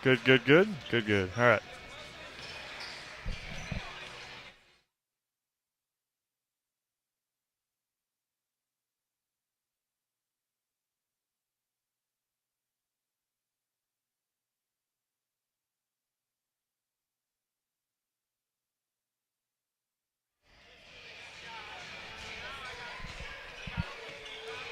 Good, good, good. Good, good. All right.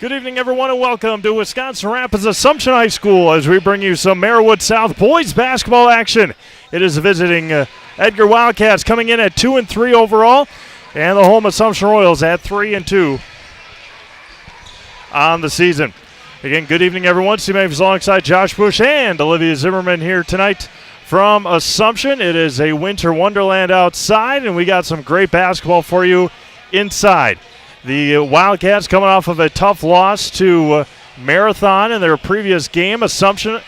Good evening, everyone, and welcome to Wisconsin Rapids Assumption High School as we bring you some Merriwood South boys basketball action. It is visiting Edgar Wildcats coming in at 2-3 overall, and the home Assumption Royals at 3-2 on the season. Again, good evening, everyone. Steve Maves alongside Josh Bush and Olivia Zimmerman here tonight from Assumption. It is a winter wonderland outside, and we got some great basketball for you inside. The Wildcats coming off of a tough loss to Marathon in their previous game. Assumption,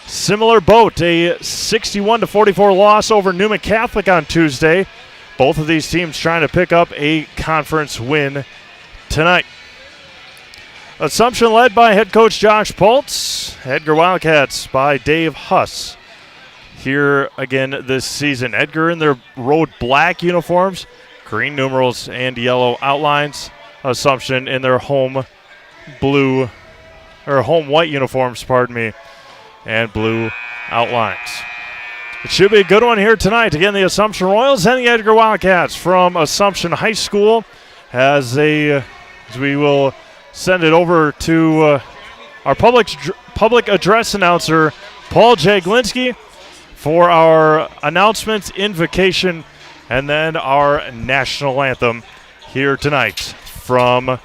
similar boat, a 61-44 loss over Newman Catholic on Tuesday. Both of these teams trying to pick up a conference win tonight. Assumption led by head coach Josh Pultz. Edgar Wildcats by Dave Huss here again this season. Edgar in their road black uniforms, green numerals and yellow outlines. Assumption in their home blue, or home white uniforms, pardon me, and blue outlines. It should be a good one here tonight. Again, the Assumption Royals and the Edgar Wildcats from Assumption High School as we will send it over to our public address announcer, Paul Jaglinski, for our announcements, invocation, and then our national anthem here tonight from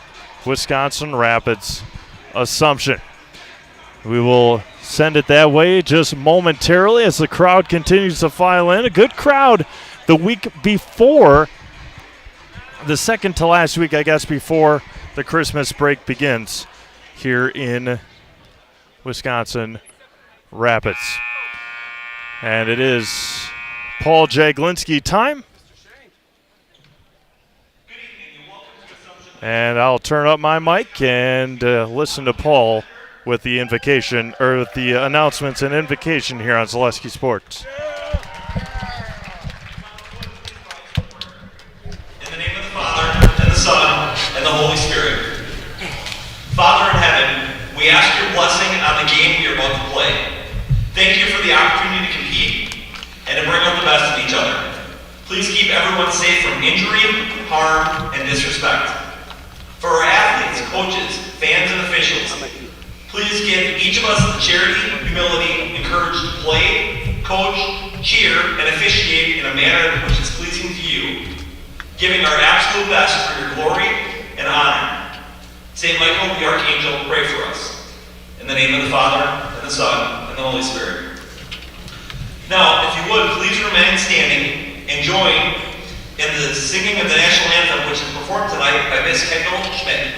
Wisconsin Rapids Assumption. We will send it that way just momentarily as the crowd continues to file in. A good crowd the week before, the second to last week, I guess, before the Christmas break begins here in Wisconsin Rapids. And it is Paul Jaglinski time. And I'll turn up my mic and listen to Paul with the invocation, or with the announcements and invocation here on Zaleski Sports. In the name of the Father, and the Son, and the Holy Spirit. Father in heaven, we ask your blessing on the game we are about to play. Thank you for the opportunity to compete and to bring out the best in each other. Please keep everyone safe from injury, harm, and disrespect. For our athletes, coaches, fans, and officials, please give each of us the charity, humility, and courage to play, coach, cheer, and officiate in a manner which is pleasing to you, giving our absolute best for your glory and honor. St. Michael the Archangel, pray for us. In the name of the Father, and the Son, and the Holy Spirit. Now, if you would, please remain standing and join in the singing of the national anthem, which is performed tonight by Miss Kendall Schmidt.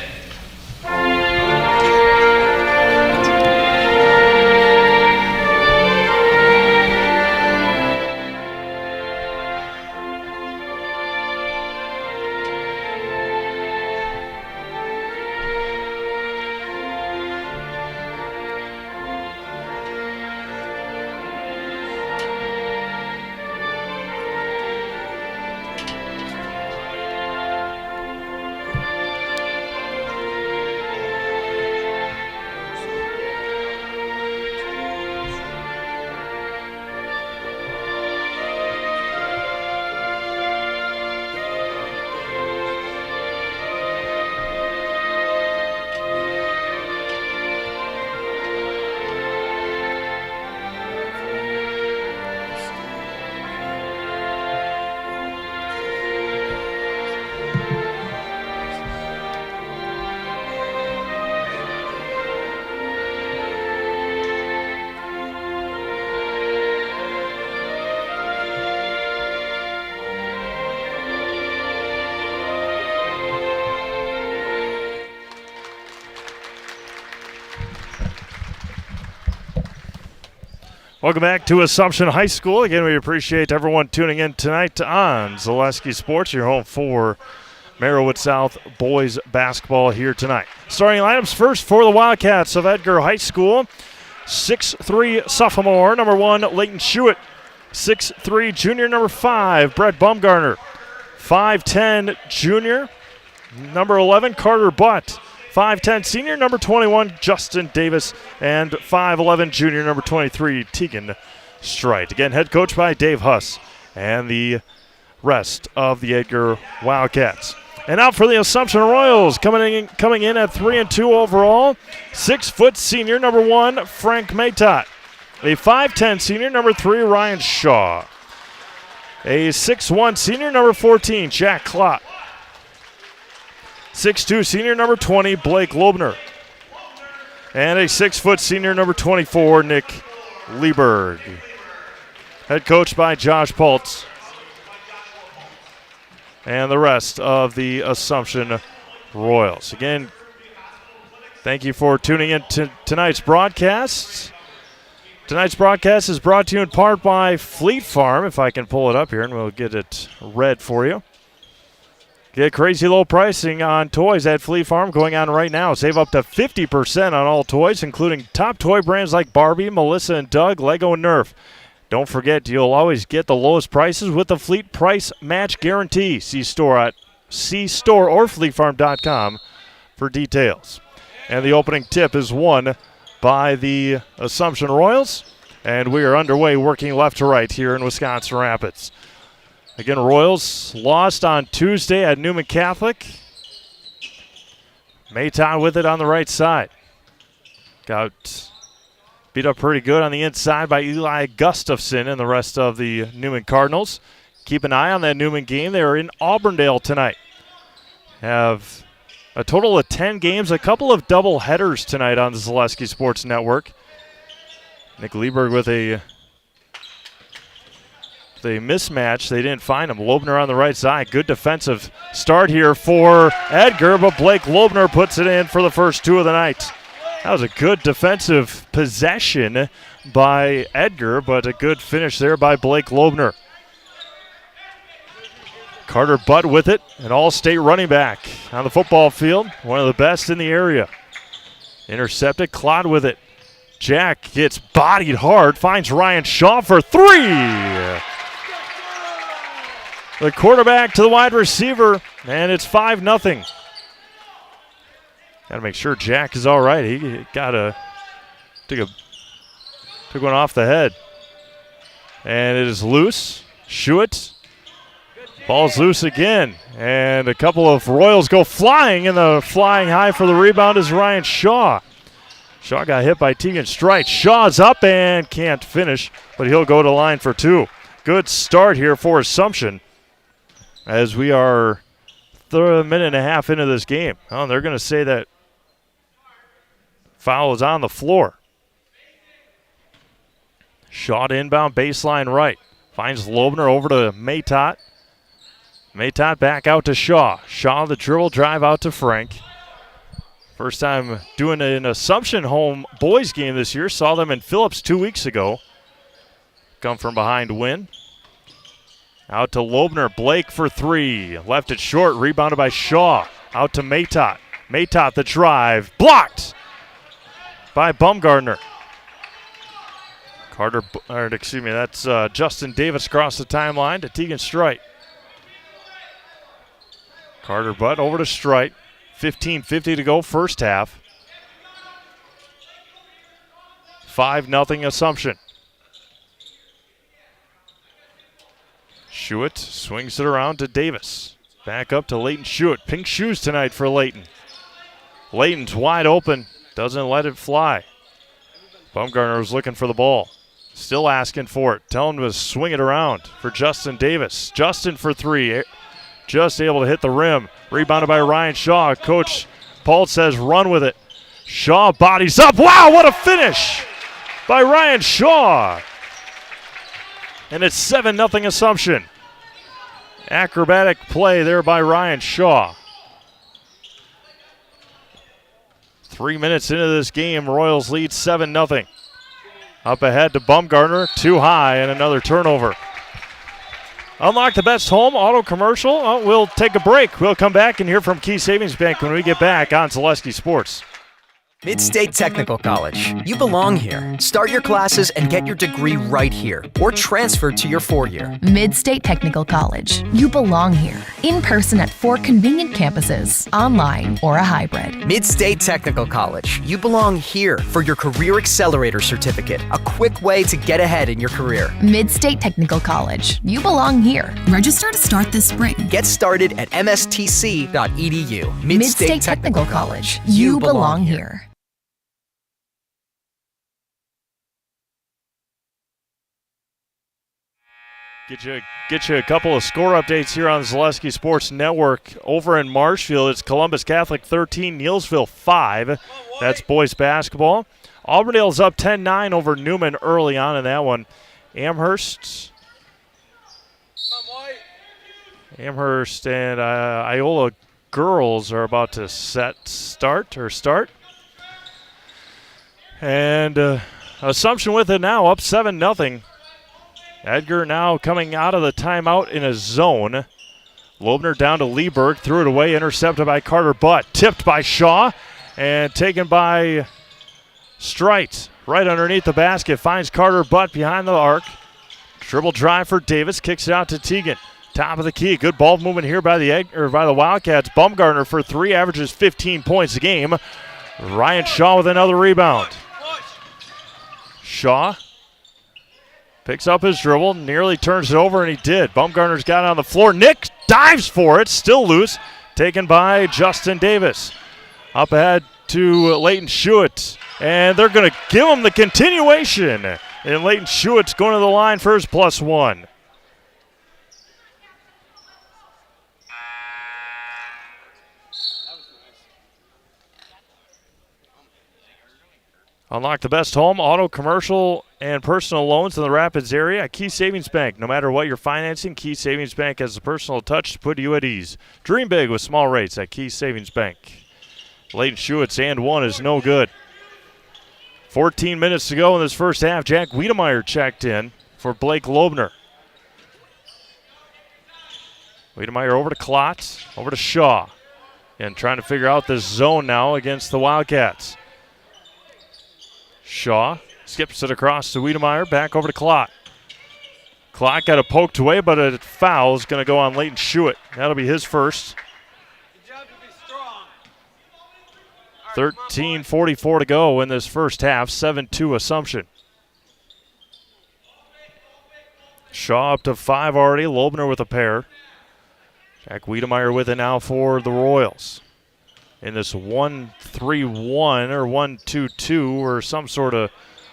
Welcome back to Assumption High School. Again, we appreciate everyone tuning in tonight on Zaleski Sports, your home for Merriwood South boys basketball here tonight. Starting lineups first for the Wildcats of Edgar High School. 6'3" sophomore, number 1, Leighton Schuett. 6'3" junior, number 5, Brett Bumgarner. 5'10" junior, number 11, Carter Butt. 5'10" senior, number 21, Justin Davis. And 5'11" junior, number 23, Tegan Strite. Again, head coach by Dave Huss and the rest of the Edgar Wildcats. And out for the Assumption Royals, coming in at 3-2 overall. 6' senior, number 1, Frank Maytott. A 5'10" senior, number 3, Ryan Shaw. A 6'1" senior, number 14, Jack Klott. 6'2" senior, number 20, Blake Loebner. And a 6' senior, number 24, Nick Lieberg. Head coached by Josh Pultz. And the rest of the Assumption Royals. Again, thank you for tuning in to tonight's broadcast. Tonight's broadcast is brought to you in part by Fleet Farm, if I can pull it up here, and we'll get it read for you. Get crazy low pricing on toys at Fleet Farm going on right now. Save up to 50% on all toys, including top toy brands like Barbie, Melissa and Doug, Lego, and Nerf. Don't forget, you'll always get the lowest prices with the Fleet Price Match Guarantee. See store or fleetfarm.com for details. And the opening tip is won by the Assumption Royals. And we are underway working left to right here in Wisconsin Rapids. Again, Royals lost on Tuesday at Newman Catholic. Maytott with it on the right side. Got beat up pretty good on the inside by Eli Gustafson and the rest of the Newman Cardinals. Keep an eye on that Newman game. They are in Auburndale tonight. Have a total of 10 games, a couple of double headers tonight on the Zaleski Sports Network. Nick Lieberg with a mismatch. They didn't find him. Loebner on the right side. Good defensive start here for Edgar, but Blake Loebner puts it in for the first 2 of the night. That was a good defensive possession by Edgar, but a good finish there by Blake Loebner. Carter Butt with it, an all-state running back on the football field, one of the best in the area. Intercepted, Klott with it. Jack gets bodied hard, finds Ryan Shaw for 3. The quarterback to the wide receiver, and it's 5-0. Got to make sure Jack is all right. He took one off the head. And it is loose. Schuett. Ball's loose again. And a couple of Royals go flying, and the flying high for the rebound is Ryan Shaw. Shaw got hit by Tegan Strite. Shaw's up and can't finish, but he'll go to line for 2. Good start here for Assumption as we are a minute and a half into this game. Oh, they're going to say that foul is on the floor. Shaw to inbound baseline right. Finds Loebner over to Maytott. Maytott back out to Shaw. Shaw the dribble drive out to Frank. First time doing an Assumption home boys game this year. Saw them in Phillips 2 weeks ago. Come from behind win. Out to Loebner. Blake for 3. Left it short. Rebounded by Shaw. Out to Maytott. Maytott the drive. Blocked by Bumgarner. That's Justin Davis across the timeline to Tegan Strite. Carter Butt over to Strite. 15:50 to go first half. 5-0 Assumption. Schuett swings it around to Davis. Back up to Leighton Schuett. Pink shoes tonight for Leighton. Leighton's wide open. Doesn't let it fly. Bumgarner was looking for the ball. Still asking for it. Tell him to swing it around for Justin Davis. Justin for 3. Just able to hit the rim. Rebounded by Ryan Shaw. Coach Paul says run with it. Shaw bodies up. Wow, what a finish by Ryan Shaw. And it's 7-0 Assumption. Acrobatic play there by Ryan Shaw. 3 minutes into this game, Royals lead 7-0. Up ahead to Bumgarner, too high, and another turnover. Unlock the best home auto commercial. Oh, we'll take a break. We'll come back and hear from Key Savings Bank when we get back on Zaleski Sports. Mid-State Technical College. You belong here. Start your classes and get your degree right here, or transfer to your 4-year. Mid-State Technical College. You belong here. In person at 4 convenient campuses, online or a hybrid. Mid-State Technical College. You belong here for your Career Accelerator Certificate, a quick way to get ahead in your career. Mid-State Technical College. You belong here. Register to start this spring. Get started at mstc.edu. Mid-State Technical College. You belong here. Get you a couple of score updates here on the Zaleski Sports Network. Over in Marshfield, it's Columbus Catholic 13, Neillsville 5. That's boys basketball. Auburndale's up 10-9 over Newman early on in that one. Amherst and Iola girls are about to start. And Assumption with it now, up 7-0. Edgar now coming out of the timeout in a zone. Loebner down to Lieberg, threw it away, intercepted by Carter Butt. Tipped by Shaw and taken by Strite. Right underneath the basket, finds Carter Butt behind the arc. Dribble drive for Davis, kicks it out to Teagan. Top of the key, good ball movement here by the Wildcats. Baumgartner for 3, averages 15 points a game. Ryan Shaw with another rebound. Shaw picks up his dribble, nearly turns it over, and he did. Baumgartner's got it on the floor. Nick dives for it, still loose. Taken by Justin Davis. Up ahead to Leighton Schuett, and they're going to give him the continuation. And Leighton Schuett's going to the line for his +1. Unlock the best home, auto, commercial, and personal loans in the Rapids area at Key Savings Bank. No matter what you're financing, Key Savings Bank has a personal touch to put you at ease. Dream big with small rates at Key Savings Bank. Leighton Schuett's and 1 is no good. 14 minutes to go in this first half. Jack Wiedemeyer checked in for Blake Loebner. Wiedemeyer over to Klotz, over to Shaw. And trying to figure out this zone now against the Wildcats. Shaw skips it across to Wiedemeyer, back over to Klott. Klott got it poked away, but a foul is going to go on Leighton Schuett. That'll be his first. 13:44 to go in this first half, 7-2 Assumption. Shaw up to 5 already, Loebner with a pair. Jack Wiedemeyer with it now for the Royals. In this 1-3-1 or 1-2-2 or some sort of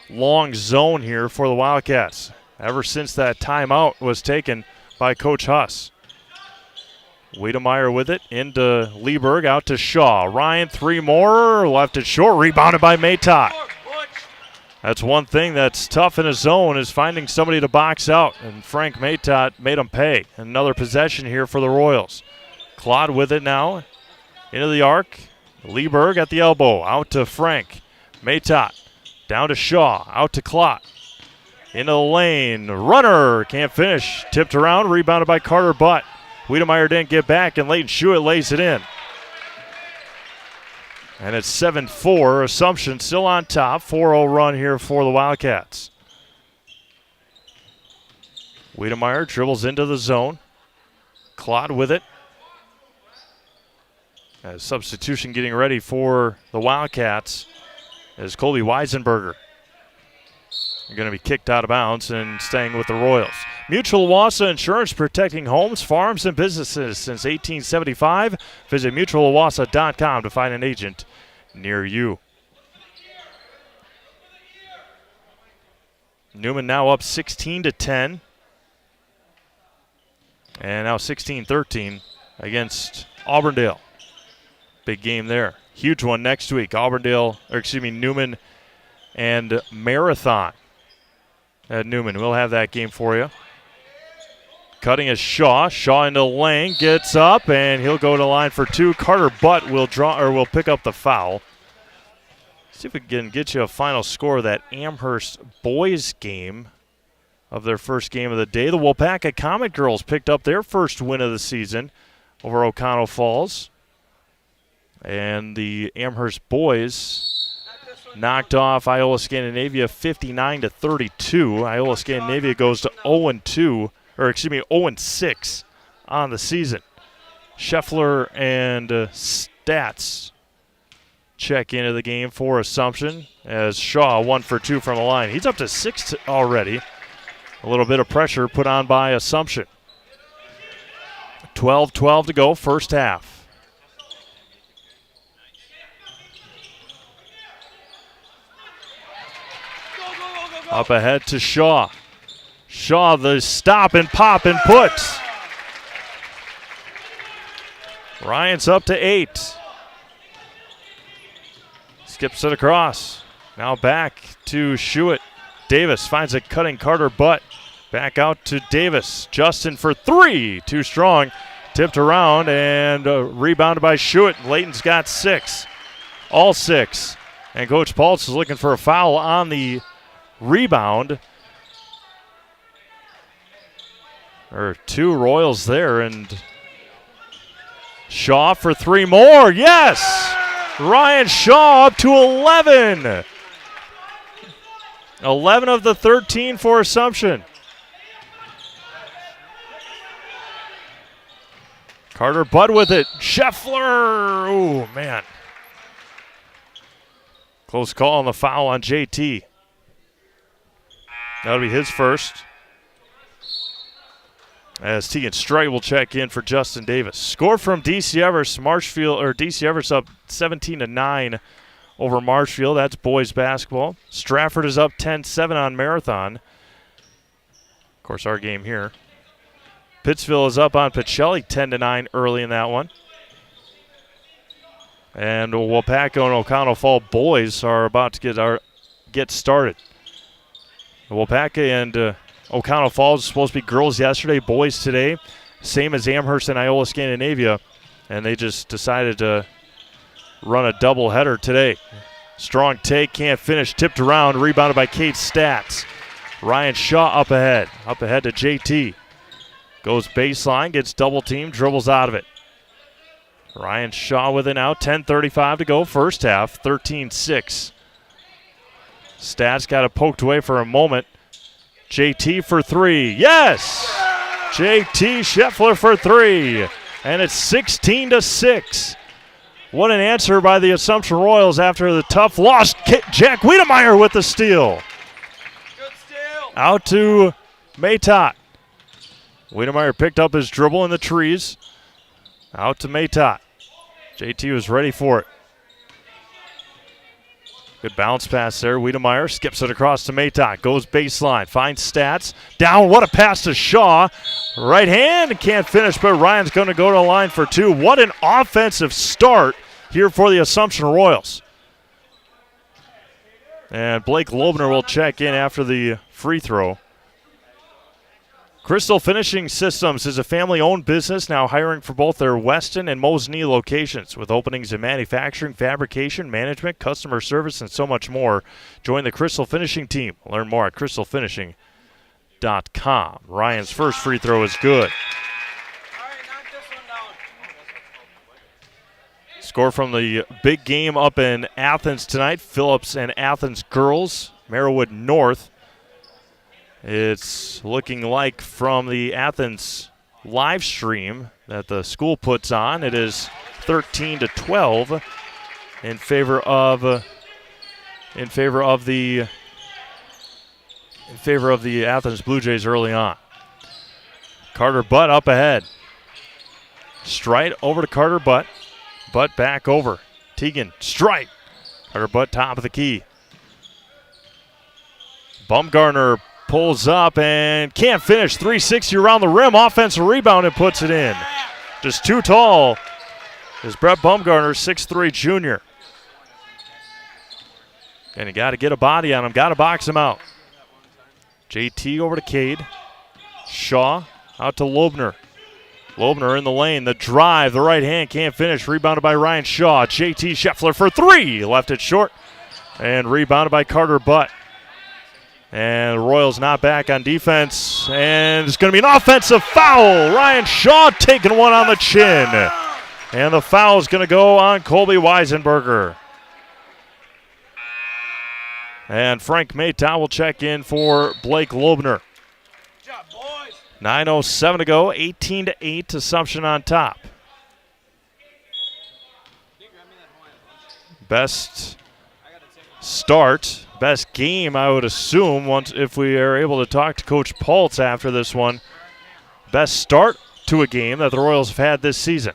long zone here for the Wildcats ever since that timeout was taken by Coach Huss. Wiedemeyer with it into Lieberg, out to Shaw. Ryan, 3 more, left it short, rebounded by Maytott. That's one thing that's tough in a zone is finding somebody to box out, and Frank Maytott made him pay. Another possession here for the Royals. Claude with it now. Into the arc. Lieberg at the elbow. Out to Frank. Maytott. Down to Shaw. Out to Klott. Into the lane. Runner. Can't finish. Tipped around. Rebounded by Carter Butt. Wiedemeyer didn't get back, and Leighton Schuett lays it in. And it's 7-4. Assumption still on top. 4-0 run here for the Wildcats. Wiedemeyer dribbles into the zone. Klott with it. As substitution getting ready for the Wildcats is Colby Weisenberger. They're going to be kicked out of bounds and staying with the Royals. Mutual Owasso Insurance, protecting homes, farms, and businesses since 1875. Visit mutualowasso.com to find an agent near you. Newman now up 16-10. And now 16-13 against Auburndale. Big game there. Huge one next week. Newman and Marathon at Newman. We'll have that game for you. Cutting is Shaw. Shaw into the lane, gets up, and he'll go to line for 2. Carter Butt will pick up the foul. See if we can get you a final score of that Amherst boys game of their first game of the day. The Waupaca Comet girls picked up their first win of the season over O'Connell Falls. And the Amherst boys knocked off Iola Scandinavia 59-32. Iola Scandinavia goes to 0-6 on the season. Scheffler and Stats check into the game for Assumption as Shaw 1 for 2 from the line. He's up to 6 already. A little bit of pressure put on by Assumption. 12-12 to go, first half. Up ahead to Shaw. Shaw, the stop and pop and put. Ryan's up to 8. Skips it across. Now back to Schuett. Davis finds a cutting Carter Butt. Back out to Davis. Justin for 3. Too strong. Tipped around and rebounded by Schuett. Layton's got 6. All 6. And Coach Pulse is looking for a foul on the rebound. There are 2 Royals there, and Shaw for 3 more. Yes! Ryan Shaw up to 11. 11 of the 13 for Assumption. Carter Budd with it. Scheffler. Oh, man. Close call on the foul on JT. That'll be his first. As Tegan Strite will check in for Justin Davis. Score from DC Everest. DC Everest up 17-9 over Marshfield. That's boys basketball. Stratford is up 10-7 on Marathon. Of course, our game here. Pittsville is up on Pacelli 10-9 early in that one. And Wapaka and O'Connell Fall boys are about to get started. Wapaka and O'Connell Falls supposed to be girls yesterday, boys today. Same as Amherst and Iola Scandinavia. And they just decided to run a doubleheader today. Strong take, can't finish, tipped around, rebounded by Kate Stats. Ryan Shaw up ahead to JT. Goes baseline, gets double teamed, dribbles out of it. Ryan Shaw with it now, 10:35 to go, first half, 13-6. Stats got it poked away for a moment. JT for 3, yes! JT Scheffler for 3, and it's 16-6. What an answer by the Assumption Royals after the tough loss. Jack Wiedemeyer with the steal. Good steal. Out to Maytot. Wiedemeyer picked up his dribble in the trees. Out to Maytot. JT was ready for it. Good bounce pass there. Wiedemeyer skips it across to Maytot. Goes baseline. Finds Stats. Down. What a pass to Shaw. Right hand. Can't finish, but Ryan's going to go to the line for 2. What an offensive start here for the Assumption Royals. And Blake Lobner will check in after the free throw. Crystal Finishing Systems is a family-owned business now hiring for both their Weston and Mosinee locations with openings in manufacturing, fabrication, management, customer service, and so much more. Join the Crystal Finishing team. Learn more at crystalfinishing.com. Ryan's first free throw is good. All right, knock this one down. Score from the big game up in Athens tonight. Phillips and Athens girls, Merriwood North. It's looking like from the Athens live stream that the school puts on, it is 13-12 in favor of the Athens Blue Jays early on. Carter Butt up ahead. Strite over to Carter Butt. Butt back over. Tegan Strite. Carter Butt top of the key. Bumgarner pulls up and can't finish. 360 around the rim. Offensive rebound and puts it in. Just too tall is Brett Bumgarner, 6'3" junior. And you got to get a body on him. Got to box him out. JT over to Cade. Shaw out to Lobner. Lobner in the lane. The drive. The right hand can't finish. Rebounded by Ryan Shaw. JT Scheffler for 3. Left it short. And rebounded by Carter Butt. And the Royals not back on defense. And it's going to be an offensive foul. Ryan Shaw taking one on the chin. And the foul is going to go on Colby Weisenberger. And Frank Maytow will check in for Blake Loebner. Good job, boys. 9:07 to go, 18-8, Assumption on top. Best start, best game, I would assume, once if we are able to talk to Coach Paltz after this one. Best start to a game that the Royals have had this season.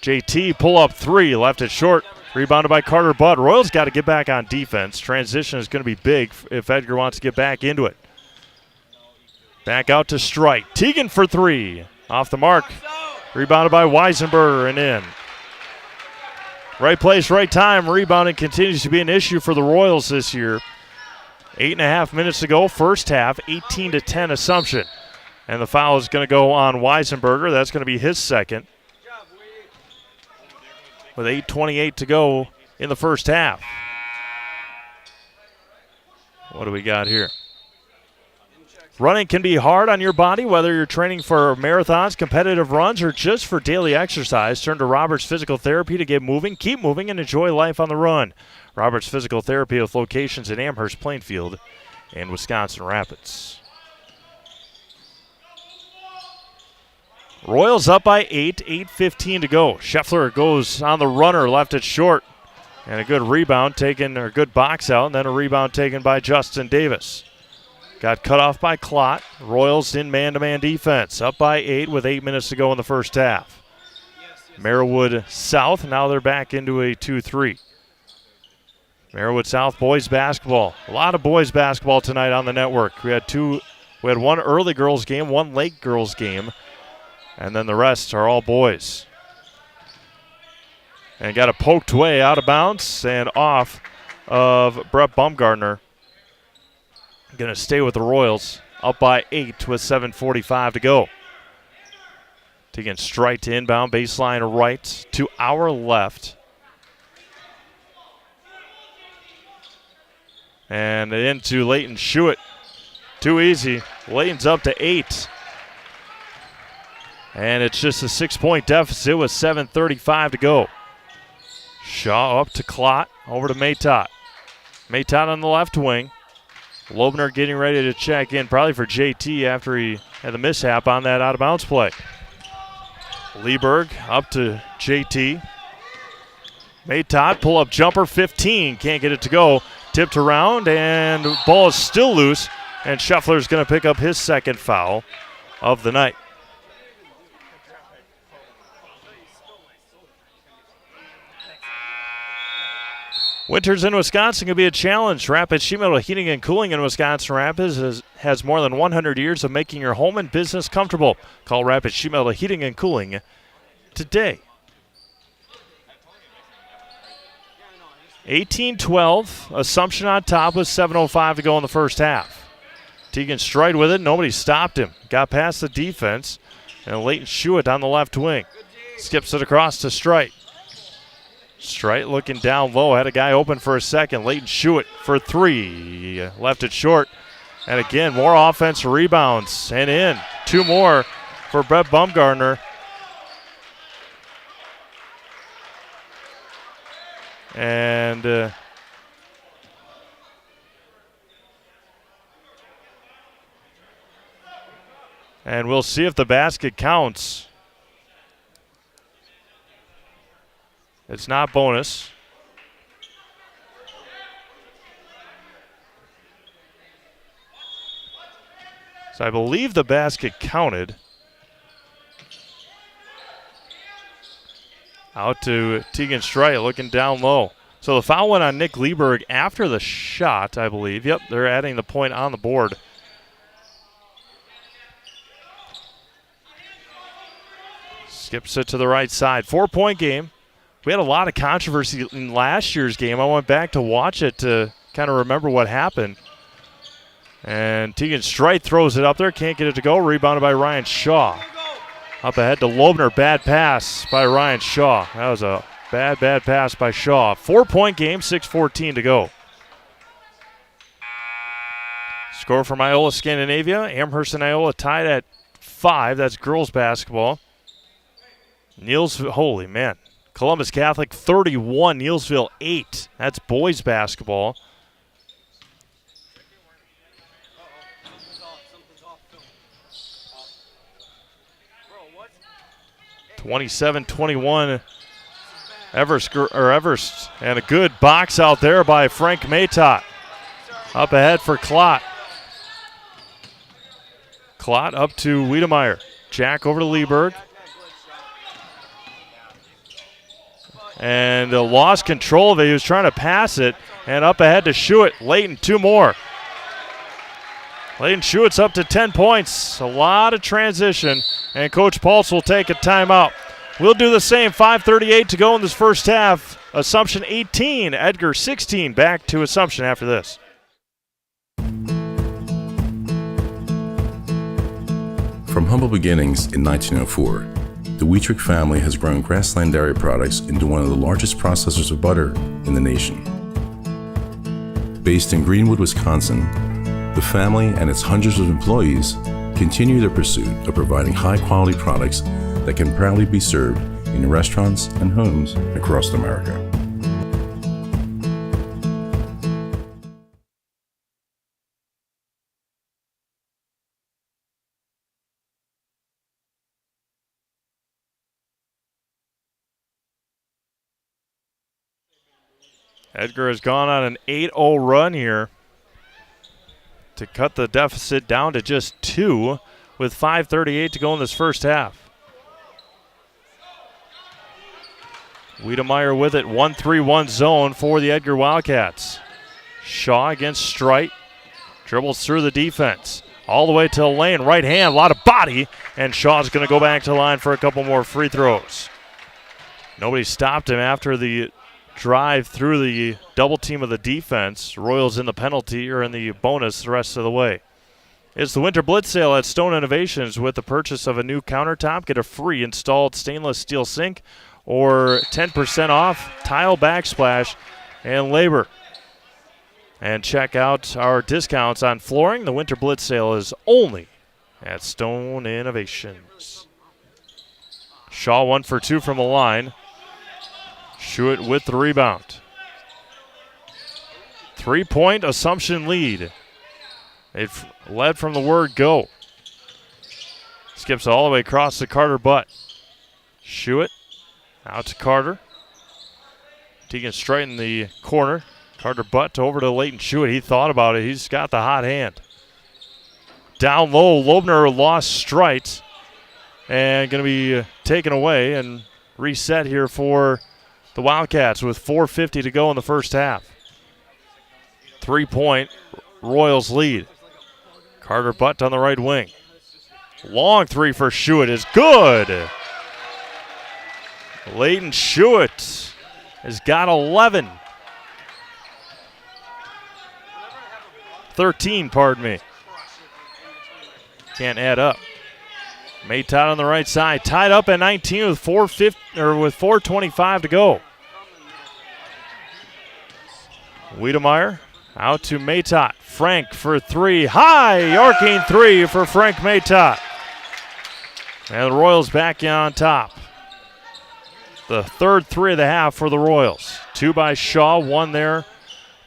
JT pull up three, left it short, rebounded by Carter Budd. Royals got to get back on defense. Transition is going to be big if Edgar wants to get back into it. Back out to Strite. Teagan for three, off the mark. Rebounded by Weisenberger and in. Right place, right time. Rebounding continues to be an issue for the Royals this year. 8.5 minutes to go, first half, 18-10 Assumption. And the foul is going to go on Weisenberger. That's going to be his second. With 8:28 to go in the first half. What do we got here? Running can be hard on your body, whether you're training for marathons, competitive runs, or just for daily exercise. Turn to Roberts Physical Therapy to get moving, keep moving, and enjoy life on the run. Roberts Physical Therapy with locations in Amherst, Plainfield, and Wisconsin Rapids. Royals up by 8:15 to go. Scheffler goes on the runner, left it short. And a good rebound taken, or good box out, and then a rebound taken by Justin Davis. Got cut off by Klott. Royals in man-to-man defense. Up by 8 with 8 minutes to go in the first half. Merriwood South, now they're back into a 2-3. Merriwood South boys basketball. A lot of boys basketball tonight on the network. We had one early girls game, one late girls game, and then the rest are all boys. And got a poked way out of bounds and off of Brett Bumgardner. Going to stay with the Royals. Up by 8 with 7:45 to go. Taking straight to inbound, baseline right to our left. And into Leighton Schuett. Too easy. Leighton's up to 8. And it's just a 6-point deficit with 7:35 to go. Shaw up to Klott, over to Maytott. Maytott on the left wing. Loebner getting ready to check in, probably for JT after he had the mishap on that out-of-bounds play. Lieberg up to JT. Maytott, pull-up jumper, 15. Can't get it to go. Tipped around, and ball is still loose. And Scheffler's going to pick up his second foul of the night. Winters in Wisconsin can be a challenge. Rapid Sheet Metal Heating and Cooling in Wisconsin Rapids has more than 100 years of making your home and business comfortable. Call Rapid Sheet Metal Heating and Cooling today. 18-12, Assumption on top with 7:05 to go in the first half. Teagan Stride with it, nobody stopped him. Got past the defense, and Leighton Schuett on the left wing. Skips it across to Strite. Strite looking down low, had a guy open for a second. Leighton Schuett for three, left it short. And again, more offensive rebounds, and in. Two more for Brett Bumgardner. And we'll see if the basket counts. It's not bonus. So I believe the basket counted. Out to Teagan Strite looking down low. So the foul went on Nick Lieberg after the shot, I believe. Yep, they're adding the point on the board. Skips it to the right side. 4-point game. We had a lot of controversy in last year's game. I went back to watch it to kind of remember what happened. And Teagan Strite throws it up there. Can't get it to go. Rebounded by Ryan Shaw. Up ahead to Loebner. Bad pass by Ryan Shaw. That was a bad pass by Shaw. 4-point game, 6:14 to go. Score from Iola Scandinavia. Amherst and Iola tied at 5. That's girls basketball. Niels, holy man. Columbus Catholic 31, Neelsville 8. That's boys basketball. 27-21. Everest, and a good box out there by Frank Maytot. Up ahead for Klott. Klott up to Wiedemeyer. Jack over to Lieberg. And lost control of it. He was trying to pass it. And up ahead to Schuett. Layton, 2 more. Layton Schuett's up to 10 points. A lot of transition. And Coach Pulse will take a timeout. We'll do the same. 5:38 to go in this first half. Assumption 18, Edgar 16. Back to Assumption after this. From humble beginnings in 1904, the Wheatrick family has grown Grassland Dairy Products into one of the largest processors of butter in the nation. Based in Greenwood, Wisconsin, the family and its hundreds of employees continue their pursuit of providing high-quality products that can proudly be served in restaurants and homes across America. Edgar has gone on an 8-0 run here to cut the deficit down to just 2 with 5:38 to go in this first half. Wiedemeyer with it, 1-3-1 zone for the Edgar Wildcats. Shaw against Strite, dribbles through the defense. All the way to the lane, right hand, a lot of body, and Shaw's going to go back to the line for a couple more free throws. Nobody stopped him after the drive through the double team of the defense. Royals in the penalty or in the bonus the rest of the way. It's the Winter Blitz sale at Stone Innovations. With the purchase of a new countertop, get a free installed stainless steel sink or 10% off tile backsplash and labor. And check out our discounts on flooring. The Winter Blitz sale is only at Stone Innovations. Shaw 1 for 2 from the line. Schuett with the rebound. 3-point Assumption lead. They've led from the word go. Skips all the way across to Carter Butt. Schuett out to Carter. Tegan straight in the corner. Carter Butt over to Leighton Schuett. He thought about it. He's got the hot hand. Down low, Loebner lost Strite. And going to be taken away and reset here for the Wildcats with 4:50 to go in the first half. 3-point Royals lead. Carter Butt on the right wing. Long 3 for Schuett is good. Leighton Schuett has got 11. 13, pardon me. Can't add up. Maytot on the right side, tied up at 19 with 4:25 to go. Wiedemeyer out to Maytot. Frank for 3. High arcing 3 for Frank Maytot. And the Royals back on top. The third 3 of the half for the Royals. 2 by Shaw, 1 there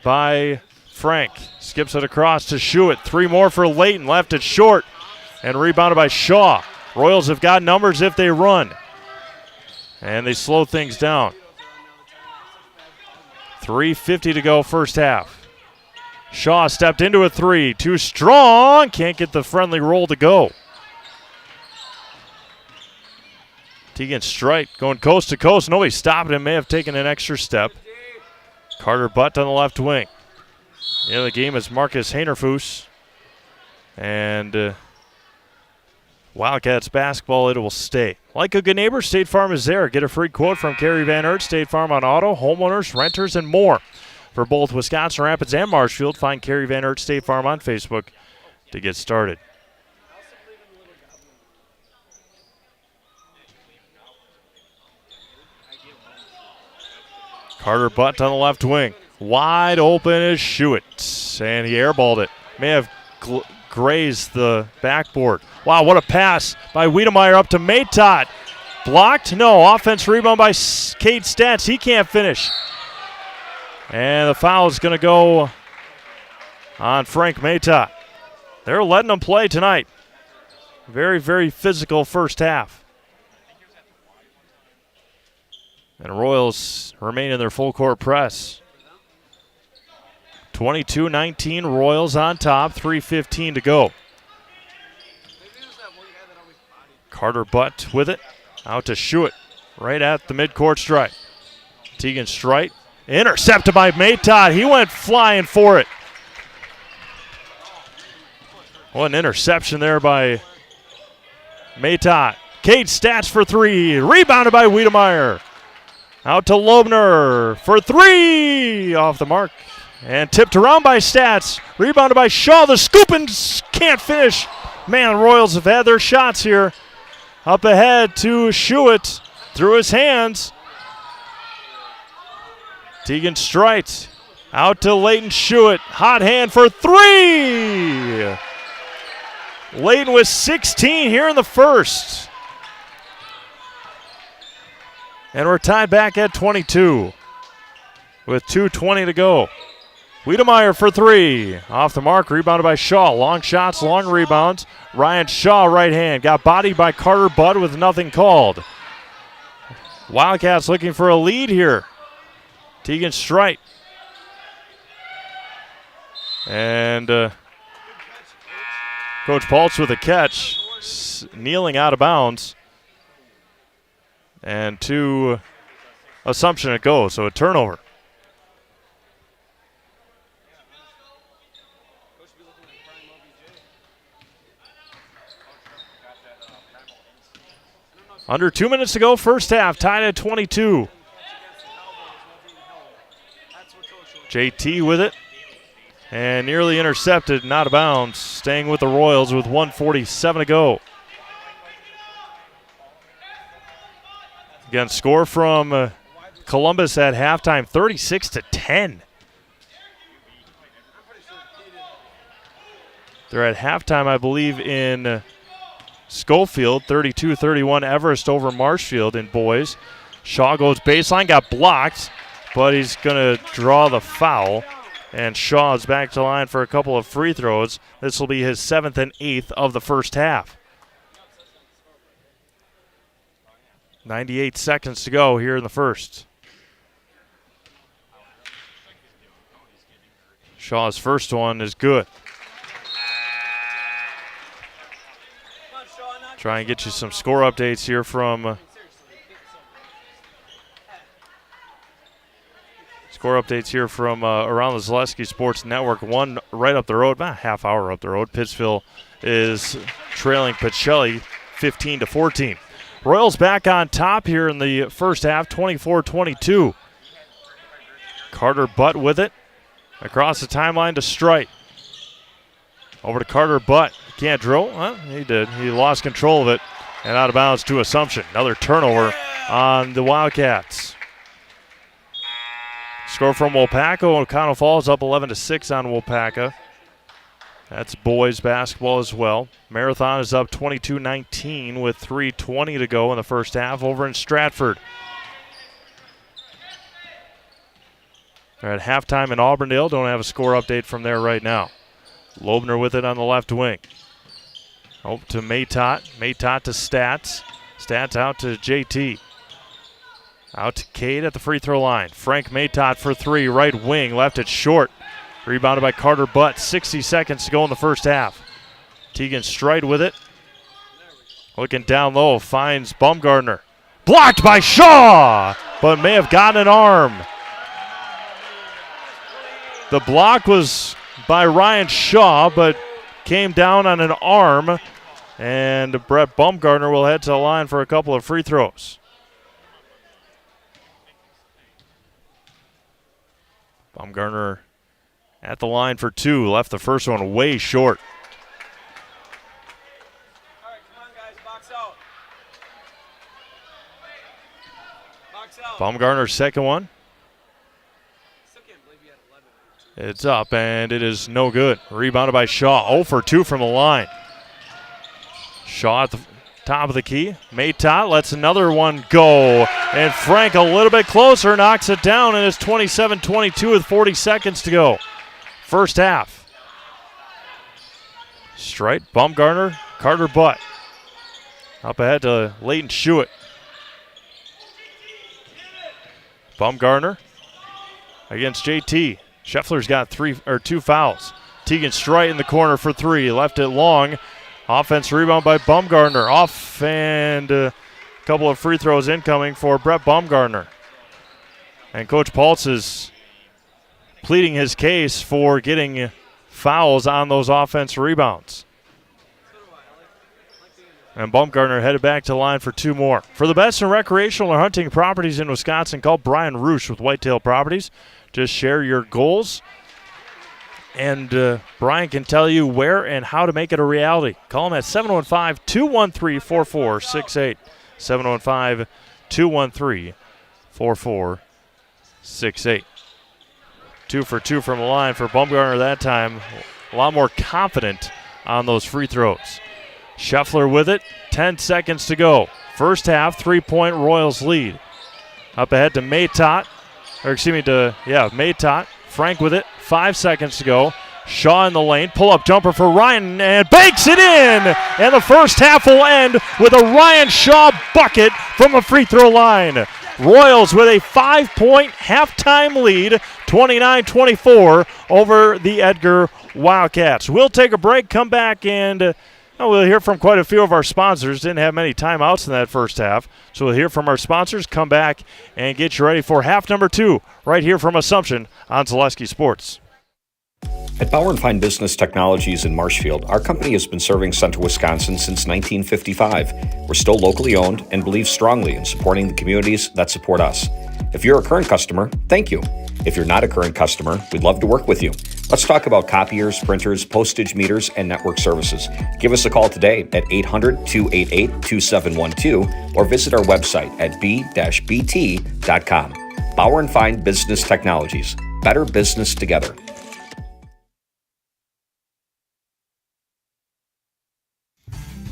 by Frank. Skips it across to Schuett. 3 more for Leighton. Left it short and rebounded by Shaw. Royals have got numbers if they run. And they slow things down. 3:50 to go first half. Shaw stepped into a 3. Too strong. Can't get the friendly roll to go. Tegan Strite going coast to coast. Nobody stopped him. May have taken an extra step. Carter Butt on the left wing. The other game is Marcus Heinerfuss. And Wildcats basketball, it will stay. Like a good neighbor, State Farm is there. Get a free quote from Kerry Van Aert, State Farm on auto, homeowners, renters, and more. For both Wisconsin Rapids and Marshfield, find Kerry Van Aert State Farm on Facebook to get started. Carter Butt on the left wing. Wide open is Schuett, and he airballed it. May have grazed the backboard. Wow, what a pass by Wiedemeyer up to Maytot. Blocked? No. Offense rebound by Cade Stats. He can't finish. And the foul is going to go on Frank Maytott. They're letting them play tonight. Very, very physical first half. And Royals remain in their full court press. 22-19, Royals on top, 3:15 to go. Carter Butt with it, out to Schuett, right at the midcourt stripe. Tegan Strite, intercepted by Maytott. He went flying for it. What an interception there by Maytott. Cade Stats for three, rebounded by Wiedemeyer. Out to Loebner for three, off the mark. And tipped around by Stats. Rebounded by Shaw. The scoop and can't finish. Man, the Royals have had their shots here. Up ahead to Schuett. Through his hands. Tegan Strite. Out to Leighton Schuett. Hot hand for three. Leighton with 16 here in the first. And we're tied back at 22 with 2:20 to go. Wiedemeyer for three. Off the mark, rebounded by Shaw. Long shots, long rebounds. Ryan Shaw, right hand. Got bodied by Carter Budd with nothing called. Wildcats looking for a lead here. Tegan Strite. And Coach Paltz with a catch. Kneeling out of bounds. And to Assumption it goes, so a turnover. Under 2 minutes to go, first half, tied at 22. JT with it. And nearly intercepted, not out of bounds. Staying with the Royals with 1:47 to go. Again, score from Columbus at halftime, 36-10. They're at halftime, I believe, in Schofield, 32-31, Everest over Marshfield in boys. Shaw goes baseline, got blocked, but he's going to draw the foul. And Shaw is back to line for a couple of free throws. This will be his 7th and 8th of the first half. 98 seconds to go here in the first. Shaw's first one is good. Try and get you some score updates here from around the Zaleski Sports Network. One right up the road, about a half hour up the road. Pittsville is trailing Pacelli 15-14. Royals back on top here in the first half, 24-22. Carter Butt with it. Across the timeline to Strite. Over to Carter Butt. Can't drill. Well, he did. He lost control of it and out of bounds to Assumption. Another turnover on the Wildcats. Score from Waupaca. O'Connell Falls up 11-6 on Waupaca. That's boys basketball as well. Marathon is up 22-19 with 3:20 to go in the first half over in Stratford. They're at halftime in Auburndale. Don't have a score update from there right now. Loebner with it on the left wing. Up to Maytott. Maytott to Stats. Stats out to JT. Out to Cade at the free throw line. Frank Maytott for three. Right wing. Left it short. Rebounded by Carter Butt. 60 seconds to go in the first half. Tegan Strite with it. Looking down low. Finds Baumgartner. Blocked by Shaw, but may have gotten an arm. The block was by Ryan Shaw, but came down on an arm. And Brett Baumgartner will head to the line for a couple of free throws. Baumgartner at the line for two. Left the first one way short. All right, come on, guys, box out. Box out. Baumgartner's second one. Still can't believe you had 11. It's up, and it is no good. Rebounded by Shaw. 0 for 2 from the line. Shaw top of the key. Maytot lets another one go. And Frank a little bit closer, knocks it down, and it's 27-22 with 40 seconds to go. First half. Strite, Bumgarner, Carter Butt. Up ahead to Leighton Schuett. Bumgarner against JT. Scheffler's got 2 fouls. Tegan Strite in the corner for 3. Left it long. Offense rebound by Bumgarner. Off and a couple of free throws incoming for Brett Bumgarner. And Coach Paltz is pleading his case for getting fouls on those offense rebounds. And Bumgarner headed back to the line for 2 more. For the best in recreational or hunting properties in Wisconsin, call Brian Roosh with Whitetail Properties. Just share your goals, and Brian can tell you where and how to make it a reality. Call him at 715-213-4468. 715-213-4468. 2 for 2 from the line for Bumgarner that time. A lot more confident on those free throws. Scheffler with it, 10 seconds to go. First half, 3-point Royals lead. Up ahead to Maytot. Maytot. Frank with it, 5 seconds to go. Shaw in the lane, pull-up jumper for Ryan, and banks it in! And the first half will end with a Ryan Shaw bucket from the free throw line. Royals with a 5-point halftime lead, 29-24 over the Edgar Wildcats. We'll take a break, come back, and we'll hear from quite a few of our sponsors. Didn't have many timeouts in that first half. So we'll hear from our sponsors, come back, and get you ready for half number 2 right here from Assumption on Zaleski Sports. At Bauer & Fine Business Technologies in Marshfield, our company has been serving Central Wisconsin since 1955. We're still locally owned and believe strongly in supporting the communities that support us. If you're a current customer, thank you. If you're not a current customer, we'd love to work with you. Let's talk about copiers, printers, postage meters, and network services. Give us a call today at 800-288-2712 or visit our website at b-bt.com. Bauer & Fine Business Technologies. Better business together.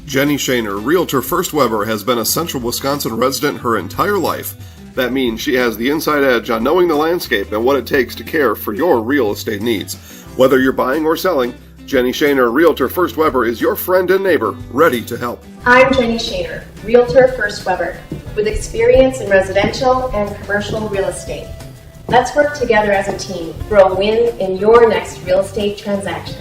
Jenny Shaner, Realtor First Weber, has been a Central Wisconsin resident her entire life. That means she has the inside edge on knowing the landscape and what it takes to care for your real estate needs. Whether you're buying or selling, Jenny Shaner, Realtor First Weber, is your friend and neighbor, ready to help. I'm Jenny Shaner, Realtor First Weber, with experience in residential and commercial real estate. Let's work together as a team for a win in your next real estate transaction.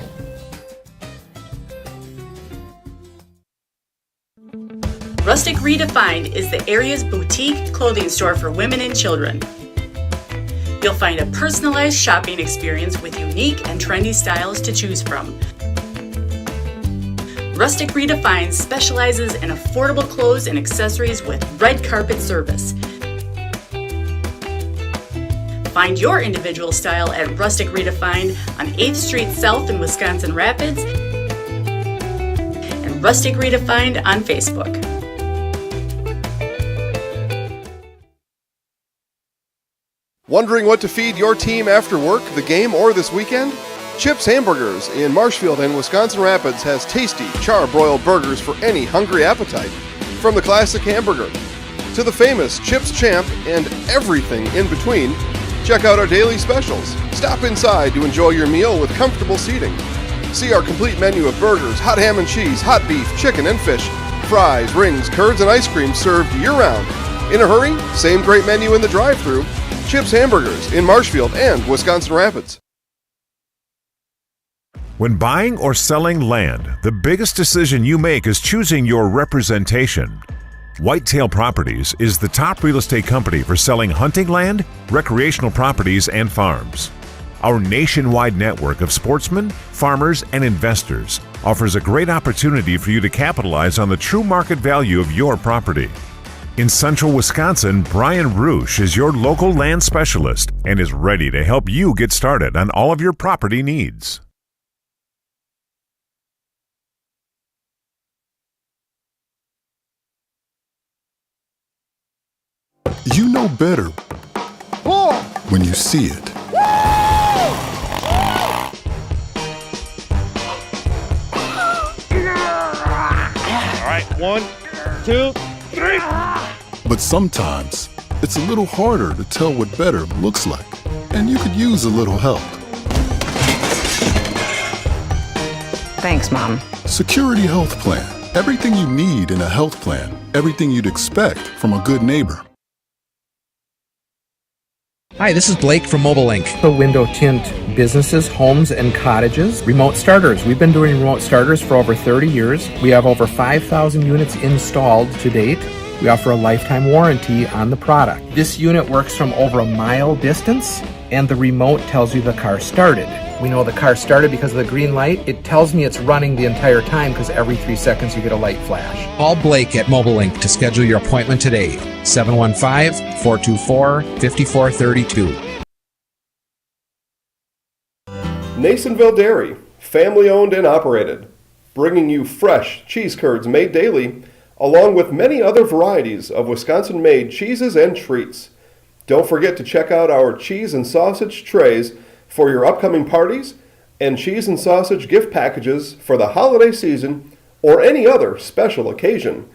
Rustic Redefined is the area's boutique clothing store for women and children. You'll find a personalized shopping experience with unique and trendy styles to choose from. Rustic Redefined specializes in affordable clothes and accessories with red carpet service. Find your individual style at Rustic Redefined on 8th Street South in Wisconsin Rapids and Rustic Redefined on Facebook. Wondering what to feed your team after work, the game, or this weekend? Chips Hamburgers in Marshfield and Wisconsin Rapids has tasty, char-broiled burgers for any hungry appetite. From the classic hamburger to the famous Chips Champ and everything in between, check out our daily specials. Stop inside to enjoy your meal with comfortable seating. See our complete menu of burgers, hot ham and cheese, hot beef, chicken and fish, fries, rings, curds, and ice cream served year-round. In a hurry? Same great menu in the drive-thru. Chips Hamburgers in Marshfield and Wisconsin Rapids. When buying or selling land, the biggest decision you make is choosing your representation. Whitetail Properties is the top real estate company for selling hunting land, recreational properties, and farms. Our nationwide network of sportsmen, farmers, and investors offers a great opportunity for you to capitalize on the true market value of your property. In Central Wisconsin, Brian Roosh is your local land specialist and is ready to help you get started on all of your property needs. You know better when you see it. All right, 1, 2, 3. But sometimes, it's a little harder to tell what better looks like, and you could use a little help. Thanks, Mom. Security Health Plan. Everything you need in a health plan. Everything you'd expect from a good neighbor. Hi, this is Blake from Mobile Link. The window tint businesses, homes, and cottages. Remote starters. We've been doing remote starters for over 30 years. We have over 5,000 units installed to date. We offer a lifetime warranty on the product. This unit works from over a mile distance, and the remote tells you the car started. We know the car started because of the green light. It tells me it's running the entire time because every 3 seconds you get a light flash. Call Blake at Mobile Link to schedule your appointment today. 715-424-5432. Nasonville Dairy, family owned and operated, bringing you fresh cheese curds made daily, along with many other varieties of Wisconsin-made cheeses and treats. Don't forget to check out our cheese and sausage trays for your upcoming parties and cheese and sausage gift packages for the holiday season or any other special occasion.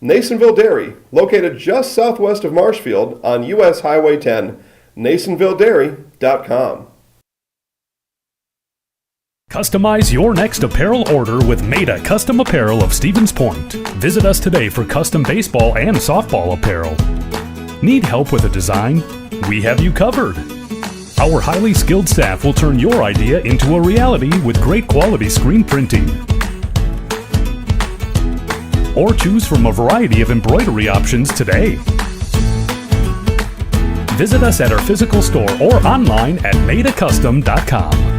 Nasonville Dairy, located just southwest of Marshfield on U.S. Highway 10, nasonvilledairy.com. Customize your next apparel order with Maida Custom Apparel of Stevens Point. Visit us today for custom baseball and softball apparel. Need help with a design? We have you covered. Our highly skilled staff will turn your idea into a reality with great quality screen printing. Or choose from a variety of embroidery options today. Visit us at our physical store or online at maidacustom.com.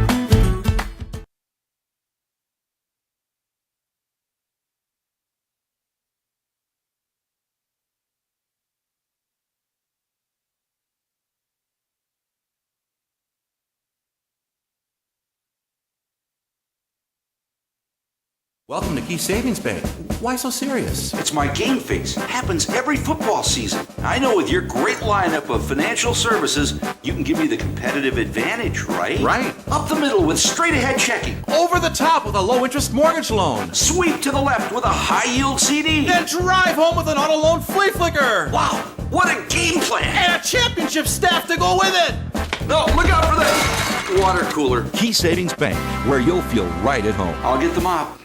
Welcome to Key Savings Bank. Why so serious? It's my game face. Happens every football season. I know with your great lineup of financial services, you can give me the competitive advantage, right? Right. Up the middle with straight ahead checking. Over the top with a low interest mortgage loan. Sweep to the left with a high yield CD. Then drive home with an auto loan flea flicker. Wow, what a game plan. And a championship staff to go with it. No, look out for this. Water cooler. Key Savings Bank, where you'll feel right at home. I'll get the mop.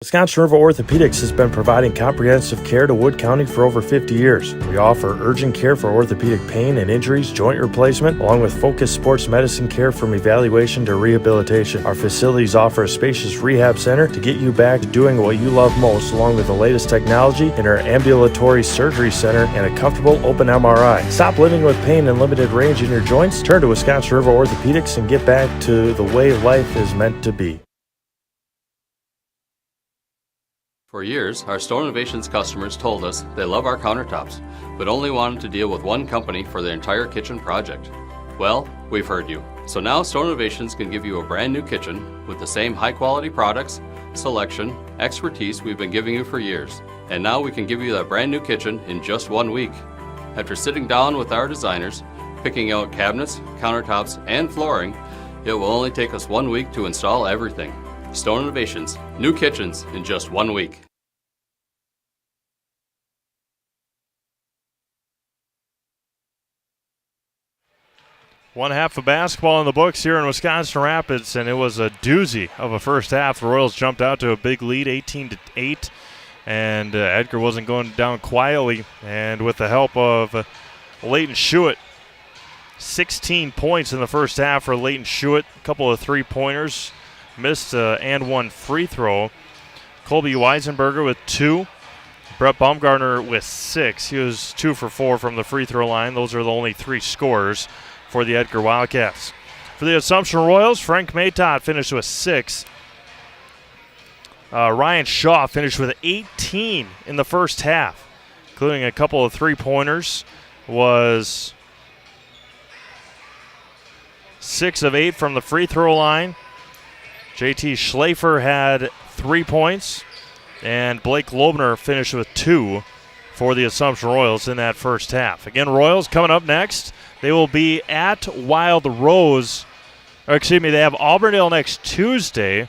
Wisconsin River Orthopedics has been providing comprehensive care to Wood County for over 50 years. We offer urgent care for orthopedic pain and injuries, joint replacement, along with focused sports medicine care from evaluation to rehabilitation. Our facilities offer a spacious rehab center to get you back to doing what you love most, along with the latest technology in our ambulatory surgery center and a comfortable open MRI. Stop living with pain and limited range in your joints. Turn to Wisconsin River Orthopedics and get back to the way life is meant to be. For years, our Store Innovations customers told us they love our countertops, but only wanted to deal with one company for their entire kitchen project. Well, we've heard you. So now Store Innovations can give you a brand new kitchen with the same high quality products, selection, expertise we've been giving you for years. And now we can give you that brand new kitchen in just 1 week. After sitting down with our designers, picking out cabinets, countertops, and flooring, it will only take us 1 week to install everything. Store Innovations, new kitchens in just 1 week. One half of basketball in the books here in Wisconsin Rapids, and it was a doozy of a first half. The Royals jumped out to a big lead, 18-8, and Edgar wasn't going down quietly. And with the help of Leighton Schuett, 16 points in the first half for Leighton Schuett, a couple of three-pointers, missed and one free throw. Colby Weisenberger with 2. Brett Baumgartner with 6. He was 2 for 4 from the free throw line. Those are the only 3 scorers for the Edgar Wildcats. For the Assumption Royals, Frank Maytott finished with 6. Ryan Shaw finished with 18 in the first half, including a couple of three-pointers. Was 6 of 8 from the free throw line. JT Schlafer had 3 points, and Blake Lobner finished with 2 for the Assumption Royals in that first half. Again, Royals coming up next. They will be at Wild Rose, or excuse me, they have Auburndale next Tuesday.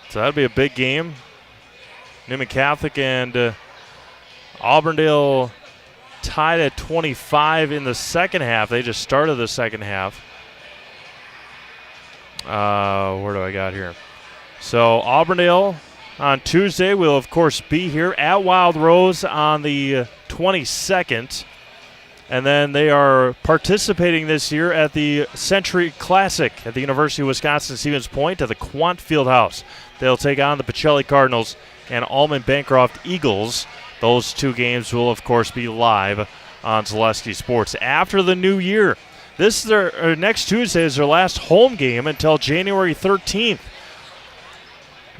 So that'll be a big game. Newman Catholic and Auburndale tied at 25 in the second half. They just started the second half. Where do I got here? So Auburndale on Tuesday will, of course, be here at Wild Rose on the 22nd. And then they are participating this year at the Century Classic at the University of Wisconsin-Stevens Point at the Quant Fieldhouse. They'll take on the Pacelli Cardinals and Allman Bancroft Eagles. Those two games will, of course, be live on Zaleski Sports. After the new year, this is their next Tuesday is their last home game until January 13th.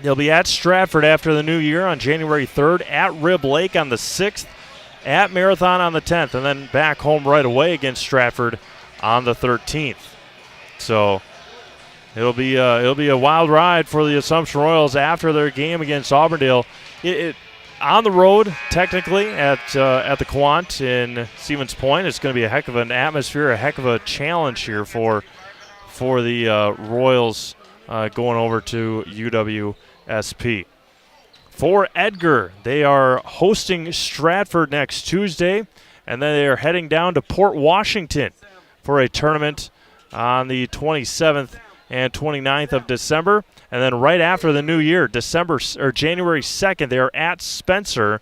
They'll be at Stratford after the new year on January 3rd, at Rib Lake on the 6th, at Marathon on the 10th, and then back home right away against Stratford on the 13th. So it'll be a wild ride for the Assumption Royals after their game against Auburndale. On the road, technically, at the Quant in Stevens Point. It's going to be a heck of an atmosphere, a heck of a challenge here for the Royals going over to UWSP. For Edgar, they are hosting Stratford next Tuesday, and then they are heading down to Port Washington for a tournament on the 27th and 29th of December. And then right after the new year, January 2nd, they are at Spencer.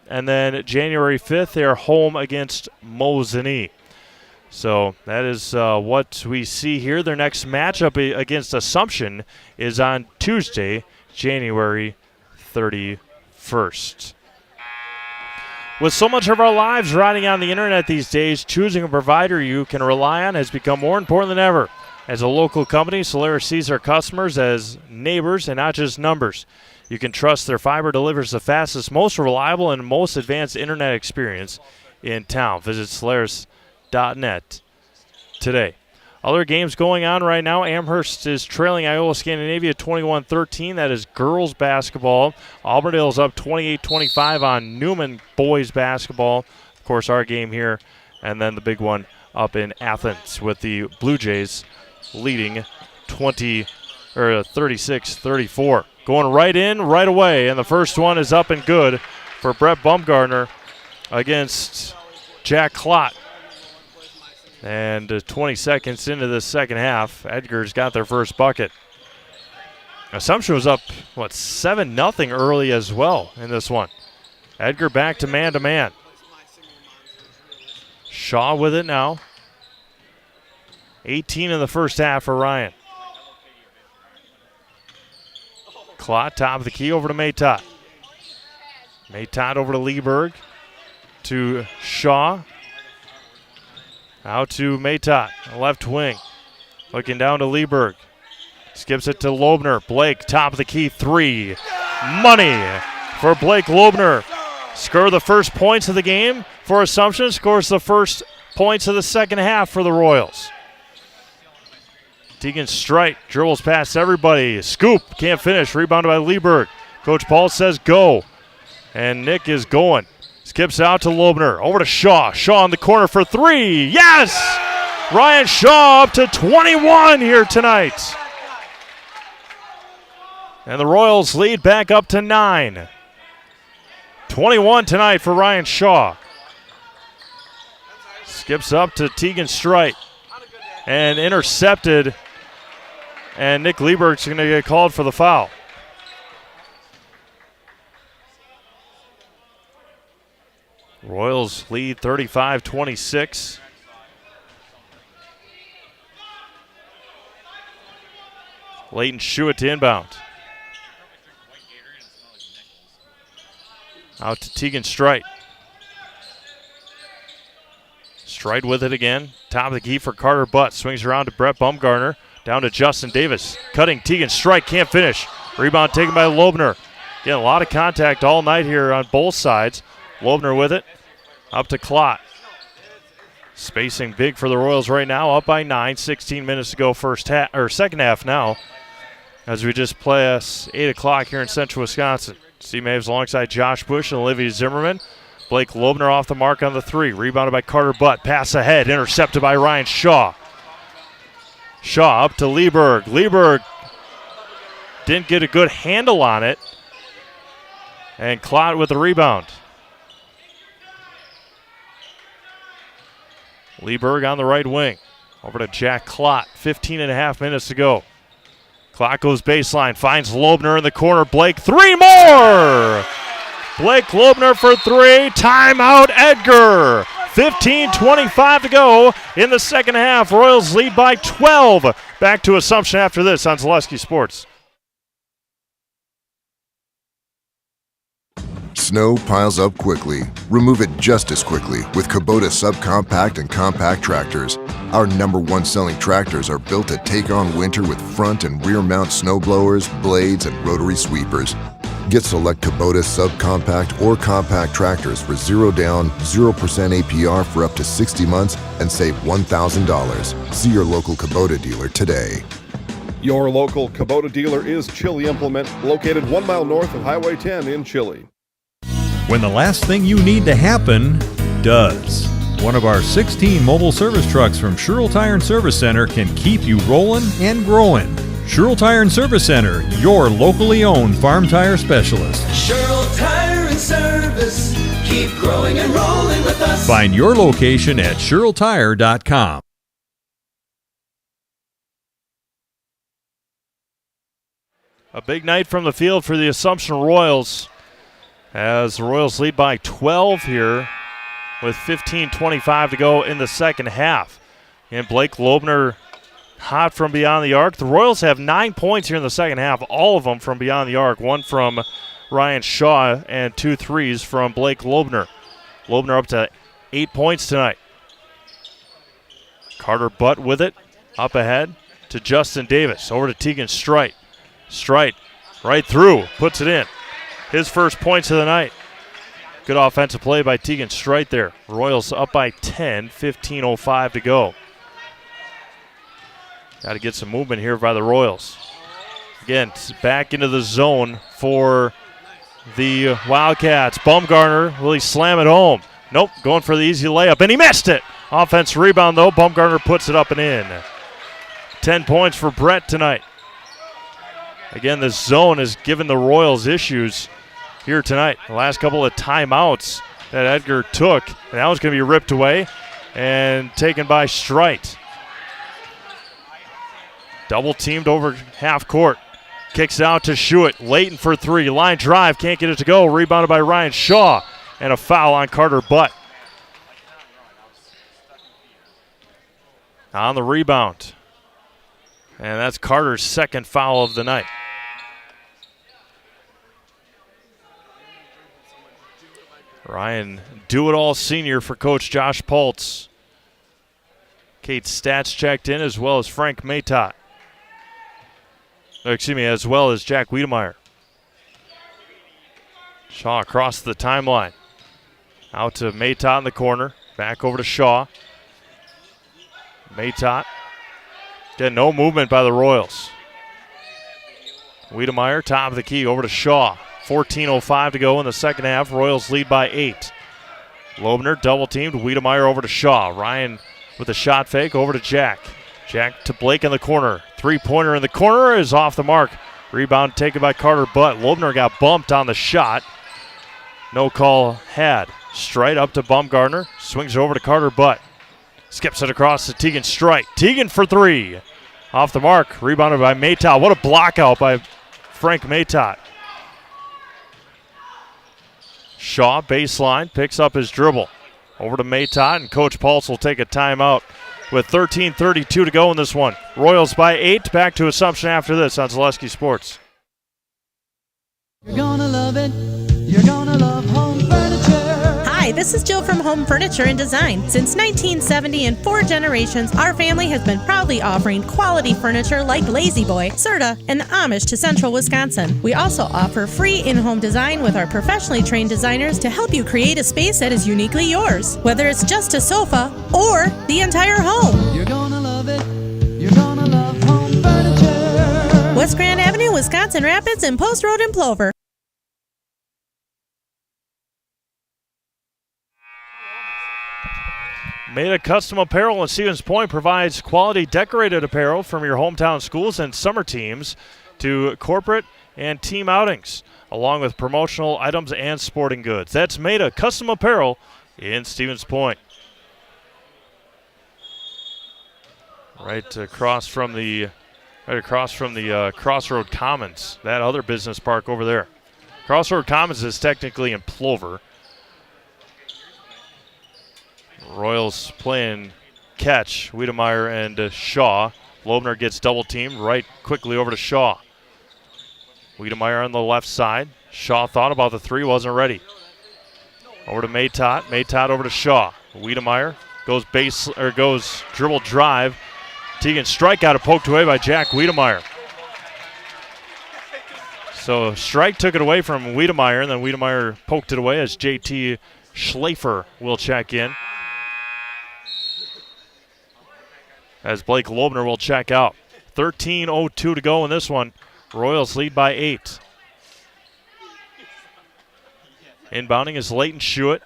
And then January 5th, they are home against Mosinee. So that is what we see here. Their next matchup against Assumption is on Tuesday, January 31st. With so much of our lives riding on the internet these days, choosing a provider you can rely on has become more important than ever. As a local company, Solaris sees their customers as neighbors and not just numbers. You can trust their fiber delivers the fastest, most reliable, and most advanced internet experience in town. Visit Solaris.net today. Other games going on right now. Amherst is trailing Iowa Scandinavia 21-13. That is girls basketball. Auburndale is up 28-25 on Newman boys basketball. Of course, our game here, and then the big one up in Athens with the Blue Jays leading 36-34. Going right in, right away, and the first one is up and good for Brett Bumgarner against Jack Klott. And 20 seconds into the second half, Edgar's got their first bucket. Assumption was up, 7-0 early as well in this one. Edgar back to man-to-man. Shaw with it now. 18 in the first half for Ryan. Klott, top of the key, over to Maytott. Maytott over to Lieberg. To Shaw. Out to Maytott, left wing. Looking down to Lieberg. Skips it to Loebner. Blake, top of the key, three. Money for Blake Loebner. Score the first points of the game for Assumption. Scores the first points of the second half for the Royals. Tegan Strite dribbles past everybody. Scoop, can't finish. Rebounded by Lieberg. Coach Paul says go. And Nick is going. Skips out to Loebner. Over to Shaw. Shaw in the corner for three. Yes! Ryan Shaw up to 21 here tonight. And the Royals lead back up to 9. 21 tonight for Ryan Shaw. Skips up to Tegan Strite. And intercepted. And Nick Lieberg's going to get called for the foul. Royals lead 35-26. Leighton Schuett to inbound. Out to Tegan Strite. Strite with it again. Top of the key for Carter Butt. Swings around to Brett Bumgarner. Down to Justin Davis. Cutting Tegan Strite. Can't finish. Rebound taken by Loebner. Getting a lot of contact all night here on both sides. Loebner with it. Up to Klott. Spacing big for the Royals right now. Up by 9. 16 minutes to go second half now. As we just play us 8 o'clock here in Central Wisconsin. Steve Maves alongside Josh Bush and Olivia Zimmerman. Blake Loebner off the mark on the three. Rebounded by Carter Butt. Pass ahead. Intercepted by Ryan Shaw. Shaw up to Lieberg. Lieberg didn't get a good handle on it. And Klott with the rebound. Lieberg on the right wing. Over to Jack Klott. 15 and a half minutes to go. Klott goes baseline. Finds Loebner in the corner. Blake, 3 more! Blake Loebner for 3. Timeout, Edgar. 15:25 to go in the second half. Royals lead by 12. Back to Assumption after this on Zaleski Sports. Snow piles up quickly. Remove it just as quickly with Kubota subcompact and compact tractors. Our #1 selling tractors are built to take on winter with front and rear mount snow blowers, blades, and rotary sweepers. Get select Kubota subcompact or compact tractors for 0 down, 0% APR for up to 60 months and save $1,000. See your local Kubota dealer today. Your local Kubota dealer is Chili Implement, located 1 mile north of Highway 10 in Chili. When the last thing you need to happen does. One of our 16 mobile service trucks from Sherrill Tire and Service Center can keep you rolling and growing. Sherrill Tire and Service Center, your locally owned farm tire specialist. Sherrill Tire and Service, keep growing and rolling with us. Find your location at SherrillTire.com. A big night from the field for the Assumption Royals, as the Royals lead by 12 here with 15:25 to go in the second half. And Blake Loebner hot from beyond the arc. The Royals have 9 points here in the second half, all of them from beyond the arc. 1 from Ryan Shaw and 2 threes from Blake Loebner. Loebner up to 8 points tonight. Carter Butt with it, up ahead to Justin Davis. Over to Tegan Strite. Strite right through, puts it in. His first points of the night. Good offensive play by Tegan Strite there. Royals up by 10, 15:05 to go. Got to get some movement here by the Royals. Again, back into the zone for the Wildcats. Baumgartner, will he slam it home? Nope, going for the easy layup, and he missed it. Offense rebound, though. Baumgartner puts it up and in. 10 points for Brett tonight. Again, this zone has given the Royals issues here tonight. The last couple of timeouts that Edgar took, and that was going to be ripped away and taken by Strite. Double teamed over half court. Kicks it out to Schuett. Leighton for 3. Line drive. Can't get it to go. Rebounded by Ryan Shaw. And a foul on Carter Butt. On the rebound. And that's Carter's second foul of the night. Ryan do-it-all senior for Coach Josh Pultz. Kate Stats checked in, as well as Frank Maytott. As well as Jack Wiedemeyer. Shaw across the timeline. Out to Maytott in the corner. Back over to Shaw. Maytott. Again, no movement by the Royals. Wiedemeyer, top of the key, over to Shaw. 14:05 to go in the second half. Royals lead by 8. Loebner double teamed. Wiedemeyer over to Shaw. Ryan with a shot fake over to Jack. Jack to Blake in the corner. 3-pointer in the corner is off the mark. Rebound taken by Carter Butt. Loebner got bumped on the shot. No call had. Strite up to Baumgartner. Swings over to Carter Butt. Skips it across to Tegan Strite. Tegan for 3. Off the mark. Rebounded by Maytott. What a block out by Frank Maytott. Shaw, baseline, picks up his dribble. Over to Maytott, and Coach Pulse will take a timeout with 13:32 to go in this one. Royals by 8. Back to Assumption after this on Zaleski Sports. You're gonna love it. You're gonna love home furniture. Hi, this is Jill from Home Furniture and Design. Since 1970 and 4 generations, our family has been proudly offering quality furniture like Lazy Boy, Serta, and Amish to Central Wisconsin. We also offer free in-home design with our professionally trained designers to help you create a space that is uniquely yours, whether it's just a sofa or the entire home. You're gonna love it. You're gonna love home furniture. West Grand Avenue, Wisconsin Rapids, and Post Road in Plover. Made Custom Apparel in Stevens Point provides quality decorated apparel from your hometown schools and summer teams to corporate and team outings, along with promotional items and sporting goods. That's Maida Custom Apparel in Stevens Point. Right across from the Crossroad Commons, that other business park over there. Crossroad Commons is technically in Plover. Royals playing catch, Wiedemeyer and Shaw. Loebner gets double teamed right quickly over to Shaw. Wiedemeyer on the left side. Shaw thought about the three, wasn't ready. Over to Maytott. Maytott over to Shaw. Wiedemeyer goes dribble drive. Tegan strikeout poked away by Jack Wiedemeyer. So strike took it away from Wiedemeyer, and then Wiedemeyer poked it away as JT Schlafer will check in. As Blake Loebner will check out. 13:02 to go in this one. Royals lead by 8. Inbounding is Leighton Schuett.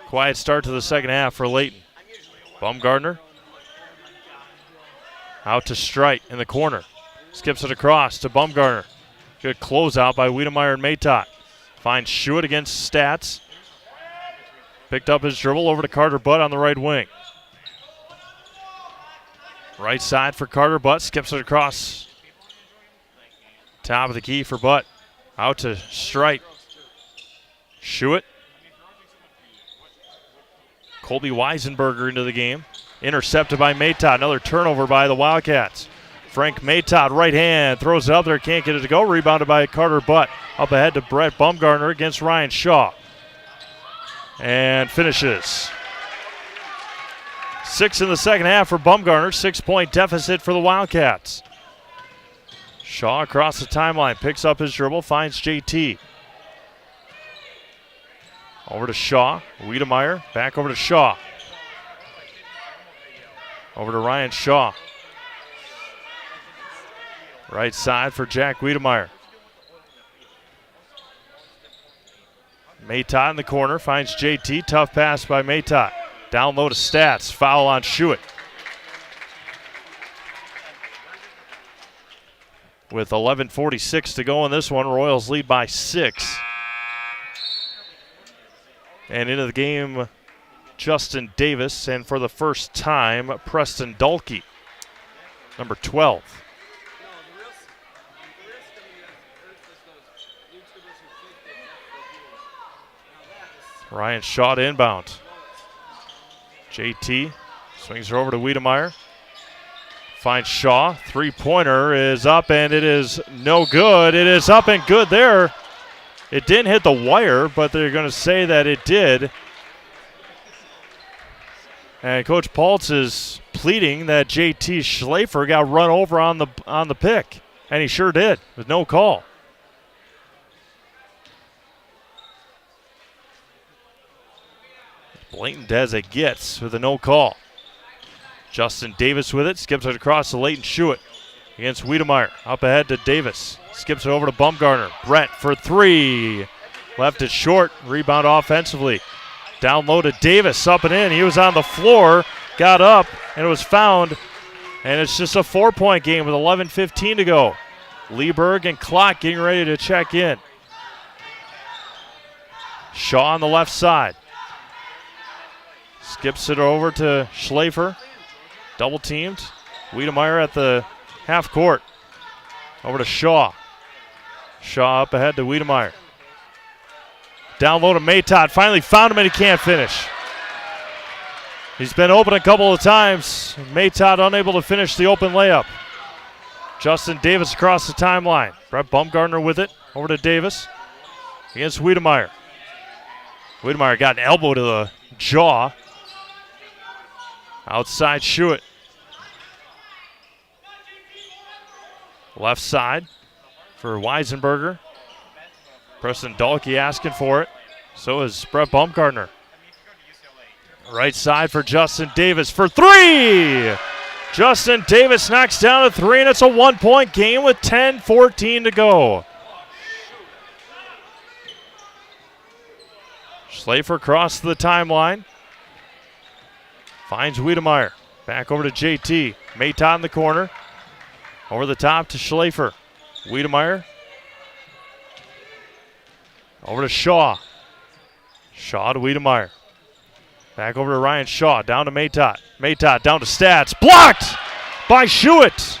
Quiet start to the second half for Leighton. Baumgartner out to Strite in the corner. Skips it across to Baumgartner. Good closeout by Wiedemeyer and Maytott. Finds Schuett against Stats. Picked up his dribble over to Carter Butt on the right wing. Right side for Carter Butt. Skips it across. Top of the key for Butt. Out to Strite. Schuett. Colby Weisenberger into the game. Intercepted by Maytott. Another turnover by the Wildcats. Frank Maytott, right hand, throws it up there, can't get it to go. Rebounded by Carter Butt. Up ahead to Brett Baumgartner against Ryan Shaw. And finishes. 6 in the second half for Baumgartner. 6-point deficit for the Wildcats. Shaw across the timeline, picks up his dribble, finds JT. Over to Shaw. Wiedemeyer, back over to Shaw. Over to Ryan Shaw. Right side for Jack Wiedemeyer. Maytott in the corner, finds JT. Tough pass by Maytott. Down low to Stats. Foul on Schuett. With 11:46 to go in this one, Royals lead by 6. And into the game, Justin Davis, and for the first time, Preston Dalkey, number 12. Ryan Shaw to inbound. JT swings her over to Wiedemeyer. Finds Shaw. Three-pointer is up, and it is no good. It is up and good there. It didn't hit the wire, but they're going to say that it did. And Coach Paltz is pleading that JT Schlafer got run over on the pick, and he sure did with no call. Blatant as it gets with a no call. Justin Davis with it, skips it across to Leighton Schuett against Wiedemeyer. Up ahead to Davis, skips it over to Baumgartner. Brett for three, left it short, rebound offensively. Down low to Davis, up and in. He was on the floor, got up, and it was found. And it's just a 4-point game with 11:15 to go. Lieberg and Clock getting ready to check in. Shaw on the left side. Skips it over to Schlafer. Double teamed. Wiedemeyer at the half court. Over to Shaw. Shaw up ahead to Wiedemeyer. Down low to Maytott. Finally found him and he can't finish. He's been open a couple of times. Maytott unable to finish the open layup. Justin Davis across the timeline. Brett Baumgartner with it. Over to Davis. Against Wiedemeyer. Wiedemeyer got an elbow to the jaw. Outside Schuett. Left side for Weisenberger. Preston Dalkey asking for it. So is Brett Baumgartner. Right side for Justin Davis for three. Justin Davis knocks down a three, and it's a 1-point game with 10:14 to go. Schlafer across the timeline. Finds Wiedemeyer. Back over to JT. Maytott in the corner. Over the top to Schlafer. Wiedemeyer. Over to Shaw. Shaw to Wiedemeyer. Back over to Ryan Shaw. Down to Maytott. Maytott down to Stats. Blocked by Schuett.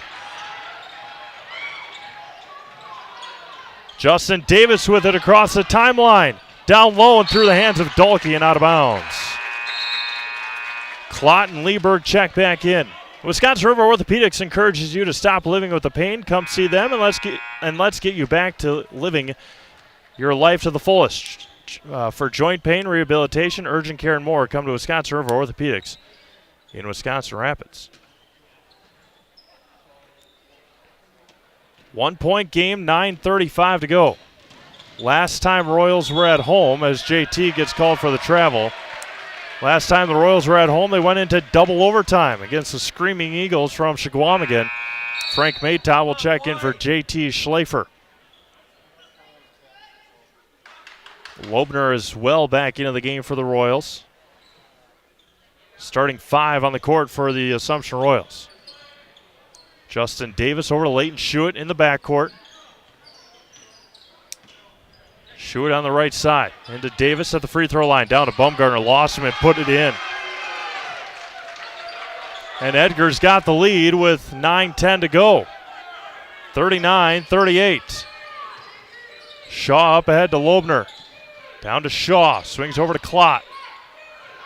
Justin Davis with it across the timeline. Down low and through the hands of Dahlke and out of bounds. Klott and Lieberg check back in. Wisconsin River Orthopedics encourages you to stop living with the pain. Come see them and let's get you back to living your life to the fullest. For joint pain, rehabilitation, urgent care, and more, come to Wisconsin River Orthopedics in Wisconsin Rapids. 1 point game, 9:35 to go. Last time Royals were at home, as JT gets called for the travel. Last time the Royals were at home, they went into double overtime against the Screaming Eagles from Shawinigan. Frank Maytott will check in for JT Schlafer. Lobner is well back into the game for the Royals. Starting 5 on the court for the Assumption Royals. Justin Davis over to Leighton Schuett in the backcourt. Schuett on the right side. Into Davis at the free throw line. Down to Baumgartner. Lost him and put it in. And Edgar's got the lead with 9:10 to go. 39-38. Shaw up ahead to Lobner. Down to Shaw. Swings over to Klott.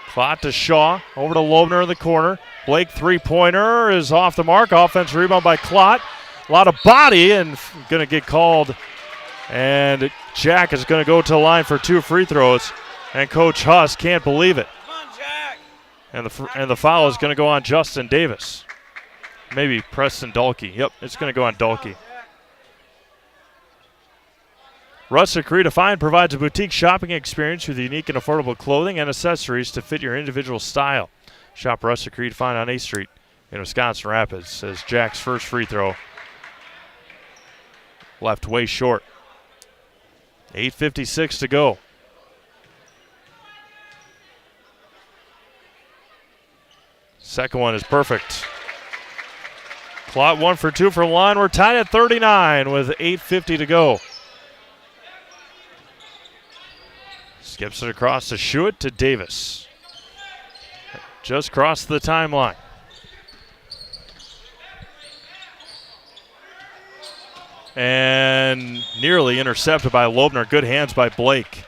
Klott to Shaw. Over to Lobner in the corner. Blake three-pointer is off the mark. Offensive rebound by Klott. A lot of body and going to get called. And Jack is going to go to the line for 2 free throws. And Coach Huss can't believe it. Come on, Jack. And the foul is going to go on Justin Davis. Maybe Preston Dahlke. Yep, it's going to go on Dahlke. Rustic Redefined provides a boutique shopping experience with unique and affordable clothing and accessories to fit your individual style. Shop Rustic Redefined on 8th Street in Wisconsin Rapids, as Jack's first free throw left way short. 8:56 to go. Second one is perfect. Klott 1 for 2 from the line. We're tied at 39 with 8:50 to go. Skips it across to Schuett to Davis. Just crossed the timeline. And nearly intercepted by Lobner. Good hands by Blake.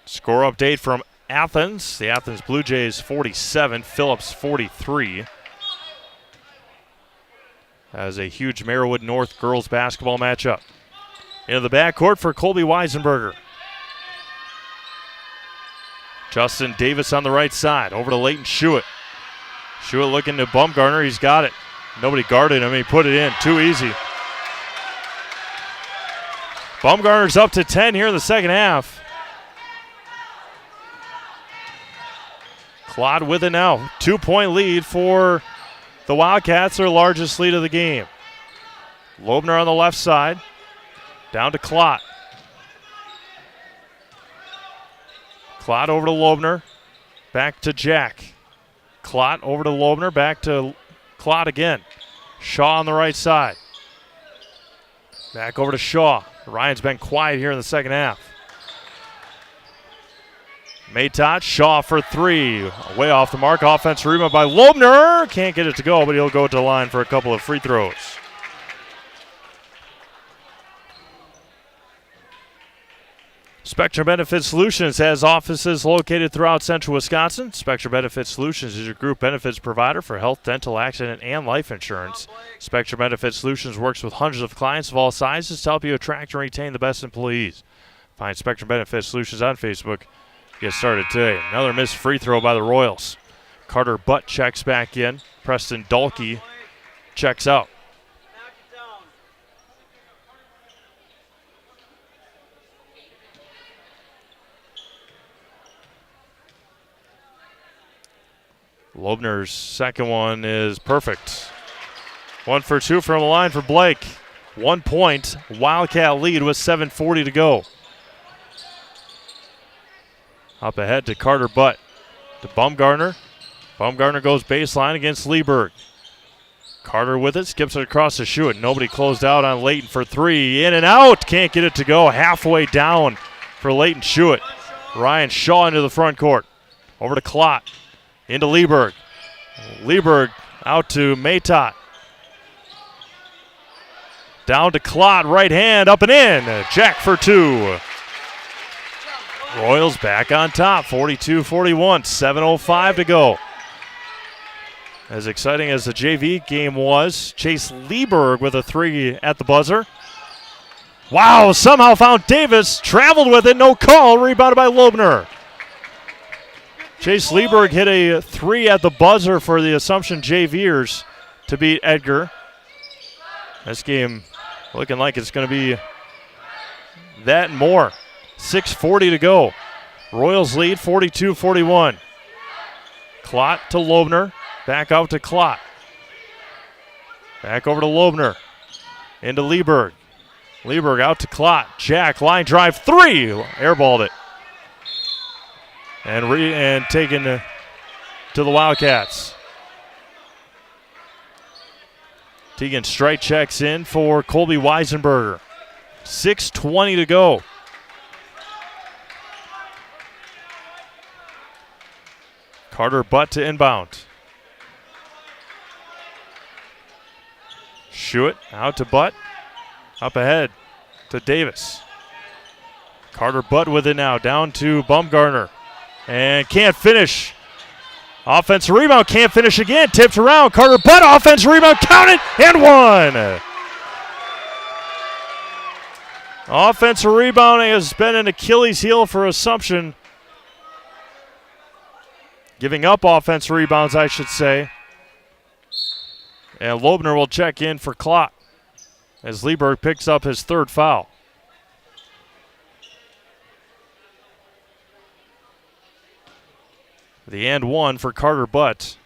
Score update from Athens. The Athens Blue Jays 47, Phillips 43. As a huge Merriwood North girls basketball matchup. Into the backcourt for Colby Weisenberger. Justin Davis on the right side. Over to Leighton Schuett. Schuett looking to Baumgartner. He's got it. Nobody guarded him. He put it in. Too easy. Baumgartner's up to 10 here in the second half. Klott with it now. 2-point lead for the Wildcats, their largest lead of the game. Lobner on the left side. Down to Klott. Klott over to Lobner. Back to Jack. Klott over to Lobner. Back to Klott again. Shaw on the right side. Back over to Shaw. Ryan's been quiet here in the second half. Maytott, Shaw for 3. Way off the mark. Offensive rebound by Lobner. Can't get it to go, but he'll go to the line for a couple of free throws. Spectrum Benefit Solutions has offices located throughout central Wisconsin. Spectrum Benefit Solutions is your group benefits provider for health, dental, accident, and life insurance. Spectrum Benefit Solutions works with hundreds of clients of all sizes to help you attract and retain the best employees. Find Spectrum Benefit Solutions on Facebook. Get started today. Another missed free throw by the Royals. Carter Butt checks back in. Preston Dahlke checks out. Lobner's second one is perfect. 1 for 2 from the line for Blake. 1 point. Wildcat lead with 7:40 to go. Up ahead to Carter Butt. To Baumgartner. Baumgartner goes baseline against Lieberg. Carter with it, skips it across to Schuett. Nobody closed out on Layton for three. In and out, can't get it to go. Halfway down for Layton Schuett. Ryan Shaw into the front court. Over to Klott. Into Lieberg. Lieberg out to Matot. Down to Klott, right hand, up and in. Jack for two. Royals back on top, 42-41, 7:05 to go. As exciting as the JV game was, Chase Lieberg with a three at the buzzer. Wow, somehow found Davis, traveled with it, no call, rebounded by Loebner. Chase Lieberg hit a three at the buzzer for the Assumption JVers to beat Edgar. This game looking like it's going to be that and more. 6:40 to go. Royals lead 42-41. Klott to Loebner. Back out to Klott. Back over to Loebner. Into Lieberg. Lieberg out to Klott. Jack, line drive, three. Airballed it. And taken to the Wildcats. Tegan Strite checks in for Colby Weisenberger. 6:20 to go. Carter Butt to inbound. Schuett out to Butt. Up ahead to Davis. Carter Butt with it now. Down to Bumgarner. And can't finish. Offensive rebound. Can't finish again. Tipped around. Carter Butt. Offensive rebound. Counted and one. Offensive rebounding has been an Achilles heel for Assumption. Giving up offensive rebounds, I should say. And Loebner will check in for Klott as Lieberg picks up his third foul. The and one for Carter Butt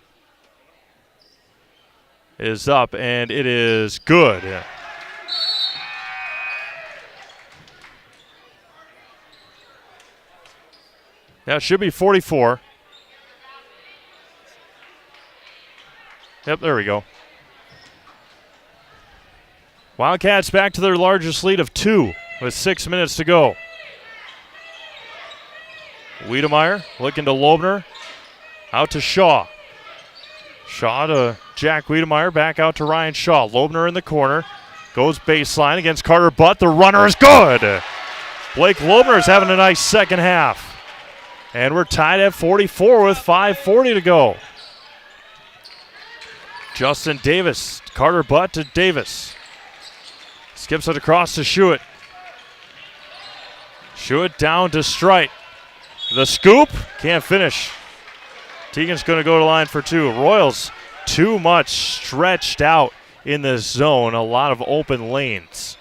is up, and it is good. Now it should be 44. Yep, there we go. Wildcats back to their largest lead of 2 with 6 minutes to go. Wiedemeyer looking to Loebner. Out to Shaw. Shaw to Jack Wiedemeyer. Back out to Ryan Shaw. Loebner in the corner. Goes baseline against Carter Butt. The runner is good. Blake Loebner is having a nice second half. And we're tied at 44 with 5:40 to go. Justin Davis. Carter Butt to Davis. Skips it across to Schuett. Schuett down to Strite. The scoop. Can't finish. Tegan's going to go to line for two. Royals too much stretched out in this zone. A lot of open lanes.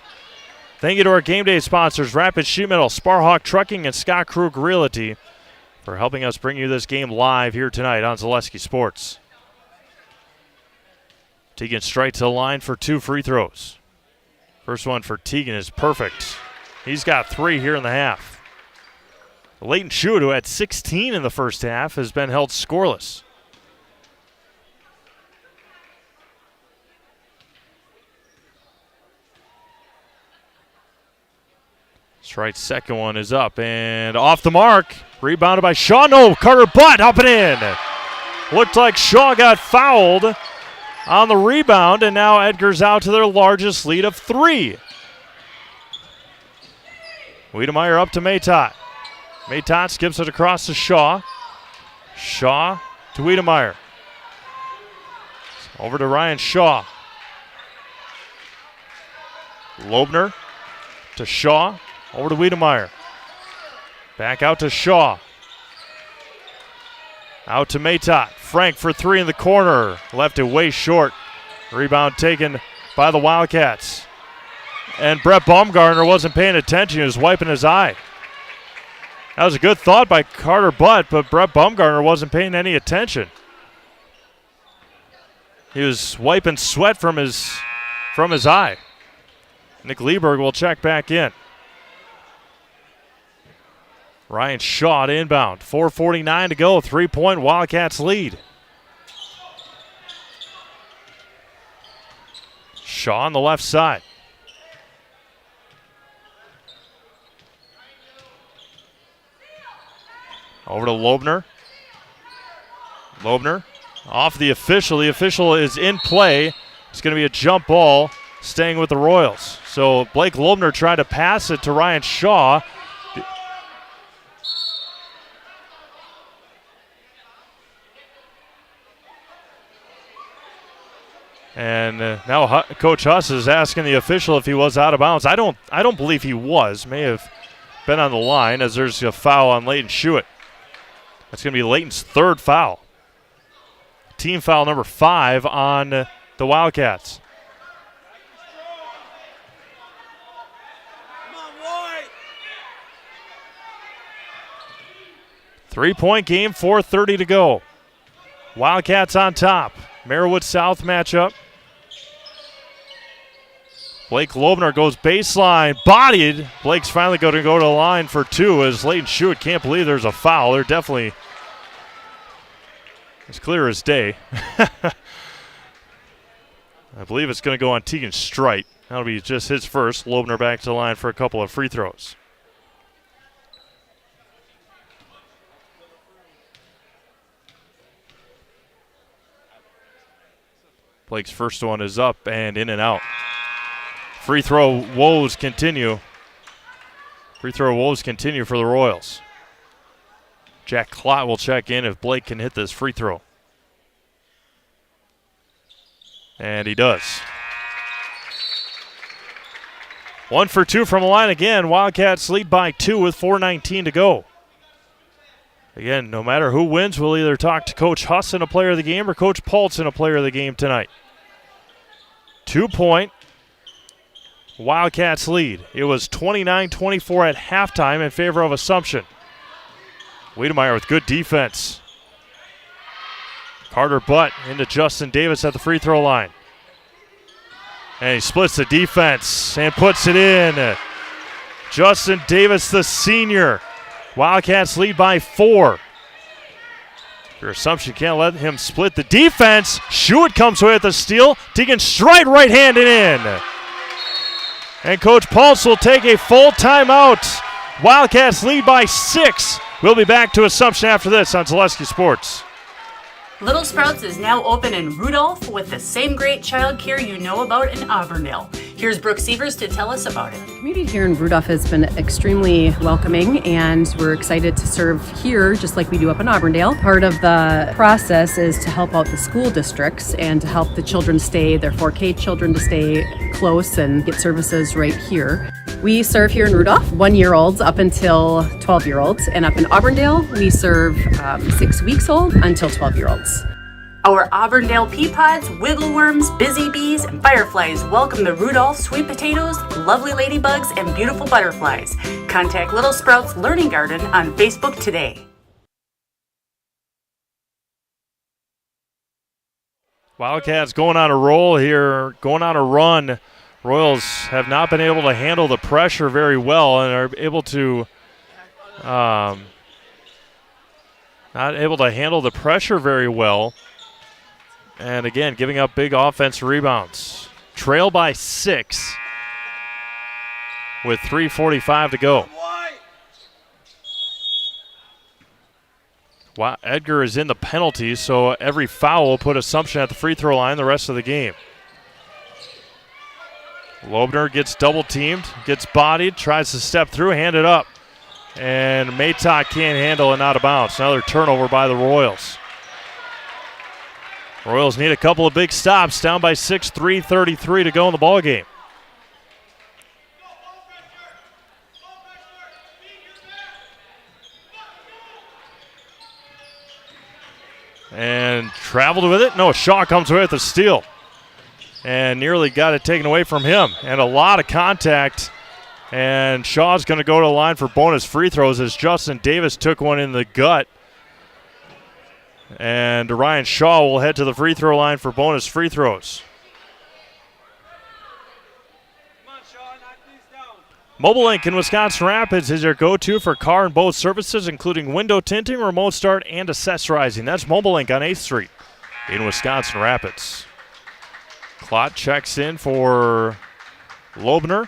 Thank you to our game day sponsors, Rapid Sheet Metal, Sparhawk Trucking, and Scott Krug Realty for helping us bring you this game live here tonight on Zaleski Sports. Tegan Strite to the line for 2 free throws. First one for Tegan is perfect. He's got 3 here in the half. Layton Schuett, who had 16 in the first half, has been held scoreless. Strite's second one is up and off the mark. Rebounded by Shaw. No, Carter Butt up and in. Looked like Shaw got fouled on the rebound, and now Edgar's out to their largest lead of 3. Wiedemeyer up to Matot. Matot skips it across to Shaw. Shaw to Wiedemeyer. Over to Ryan Shaw. Loebner to Shaw. Over to Wiedemeyer. Back out to Shaw. Out to Matot. Frank for 3 in the corner. Left it way short. Rebound taken by the Wildcats. And Brett Baumgartner wasn't paying attention. He was wiping his eye. That was a good thought by Carter Butt, but Brett Baumgartner wasn't paying any attention. He was wiping sweat from his eye. Nick Lieberg will check back in. Ryan Shaw to inbound. 4:49 to go. 3-point Wildcats lead. Shaw on the left side. Over to Loebner. Loebner off the official. The official is in play. It's going to be a jump ball staying with the Royals. So Blake Loebner tried to pass it to Ryan Shaw. And now Coach Huss is asking the official if he was out of bounds. I don't believe he was. May have been on the line, as there's a foul on Leighton Schuett. That's going to be Leighton's third foul. Team foul number 5 on the Wildcats. Three-point game, 4:30 to go. Wildcats on top. Merriwood South matchup. Blake Loebner goes baseline, bodied. Blake's finally going to go to the line for 2 as Leighton Schuett can't believe there's a foul. They're definitely as clear as day. I believe it's going to go on Tegan Strite. That'll be just his first. Loebner back to the line for a couple of free throws. Blake's first one is up and in and out. Free throw woes continue. Free throw woes continue for the Royals. Jack Klott will check in if Blake can hit this free throw. And he does. 1 for 2 from the line again. Wildcats lead by 2 with 4:19 to go. Again, no matter who wins, we'll either talk to Coach Husson, a player of the game, or Coach Paulson, a player of the game tonight. 2-point Wildcats lead. It was 29-24 at halftime in favor of Assumption. Wiedemeyer with good defense. Carter Butt into Justin Davis at the free throw line. And he splits the defense and puts it in. Justin Davis, the senior. Wildcats lead by 4. Your Assumption can't let him split the defense. Schuett comes away with the steal. Tegan Strite right-handed in. And Coach Pulse will take a full timeout. Wildcats lead by 6. We'll be back to Assumption after this on Zaleski Sports. Little Sprouts is now open in Rudolph with the same great child care you know about in Auburndale. Here's Brooke Sievers to tell us about it. The community here in Rudolph has been extremely welcoming, and we're excited to serve here just like we do up in Auburndale. Part of the process is to help out the school districts and to help the children stay, their 4K children to stay close and get services right here. We serve here in Rudolph 1-year-olds up until 12-year-olds, and up in Auburndale we serve 6 weeks old until 12-year-olds. Our Auburndale pea pods, wiggle worms, busy bees, and fireflies welcome the Rudolph sweet potatoes, lovely ladybugs, and beautiful butterflies. Contact Little Sprouts Learning Garden on Facebook today. Wildcats going on a roll here, going on a run. Royals have not been able to handle the pressure very well and are able to not able to handle the pressure very well. And again, giving up big offensive rebounds. Trail by 6 with 3:45 to go. Edgar is in the penalty, so every foul will put Assumption at the free throw line the rest of the game. Loebner gets double teamed, gets bodied, tries to step through, hand it up. And Maytok can't handle it, out of bounds. Another turnover by the Royals. Royals need a couple of big stops, down by 6, 3:33 to go in the ballgame. And traveled with it. No, Shaw comes away with the steal. And nearly got it taken away from him. And a lot of contact. And Shaw's going to go to the line for bonus free throws as Justin Davis took one in the gut. And Ryan Shaw will head to the free throw line for bonus free throws. Mobile Link in Wisconsin Rapids is your go-to for car and boat services, including window tinting, remote start, and accessorizing. That's Mobile Link on 8th Street in Wisconsin Rapids. Klott checks in for Loebner.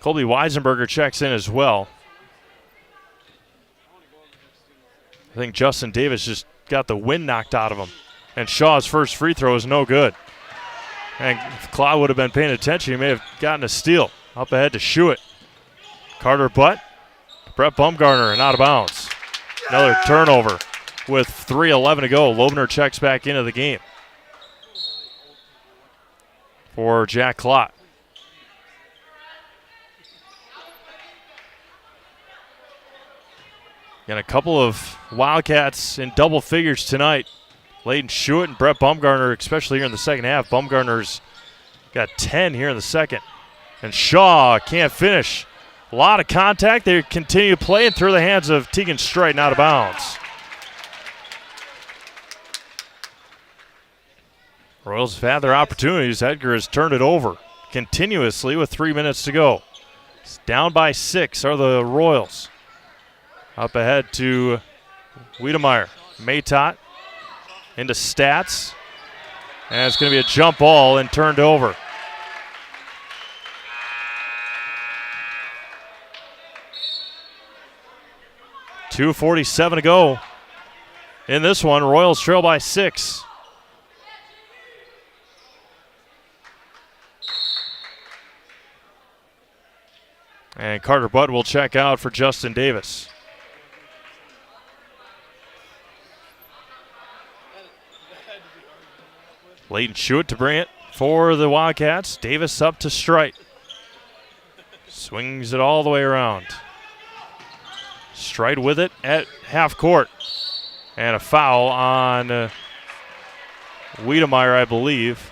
Colby Weisenberger checks in as well. I think Justin Davis just got the wind knocked out of him. And Shaw's first free throw is no good. And if Klott would have been paying attention, he may have gotten a steal. Up ahead to Schuett. Carter Butt. Brett Bumgarner and out of bounds. Another turnover with 3:11 to go. Loebner checks back into the game for Jack Klott. And a couple of Wildcats in double figures tonight. Layden Schuett and Brett Bumgarner, especially here in the second half. Bumgarner's got 10 here in the second. And Shaw can't finish. A lot of contact. They continue playing through the hands of Tegan Strite and out of bounds. Royals have had their opportunities. Edgar has turned it over continuously with 3 minutes to go. It's down by 6 are the Royals. Up ahead to Wiedemeyer. Maytot into Stats. And it's going to be a jump ball and turned over. .247 to go in this one. Royals trail by 6. And Carter Butt will check out for Justin Davis. Layden Schuett to bring it for the Wildcats. Davis up to Strite. Swings it all the way around. Strite with it at half court. And a foul on Wiedemeyer, I believe.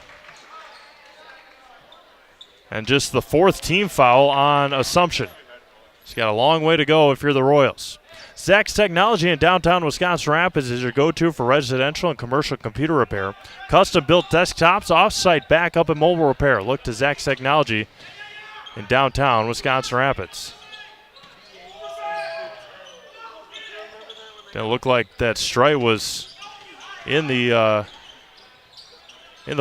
And just the 4th team foul on Assumption. It's got a long way to go if you're the Royals. Zach's Technology in downtown Wisconsin Rapids is your go-to for residential and commercial computer repair. Custom-built desktops, off-site backup, and mobile repair. Look to Zach's Technology in downtown Wisconsin Rapids. Didn't look like that Strite was in the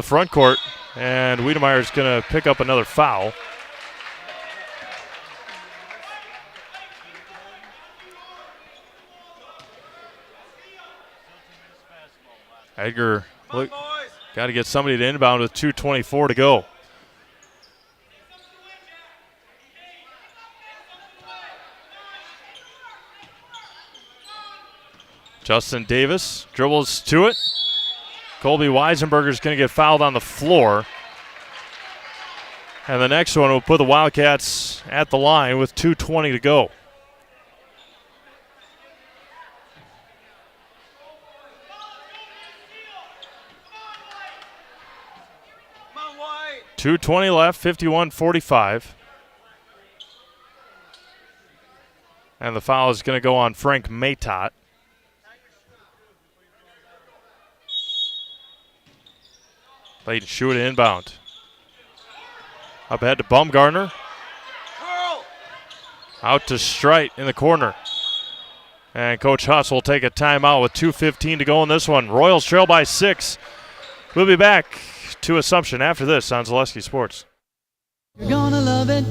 front court, and Wiedemeyer's going to pick up another foul. Edgar, look, got to get somebody to inbound with 2:24 to go. Justin Davis dribbles to it. Colby Weisenberger is going to get fouled on the floor. And the next one will put the Wildcats at the line with 2:20 to go. .220 left, 51-45. And the foul is going to go on Frank Maytot. Layden Schuett inbound. Up ahead to Bumgarner. Out to Strite in the corner. And Coach Huss will take a timeout with 2:15 to go in this one. Royals trail by 6. We'll be back to Assumption after this on Zaleski Sports. You're gonna love it.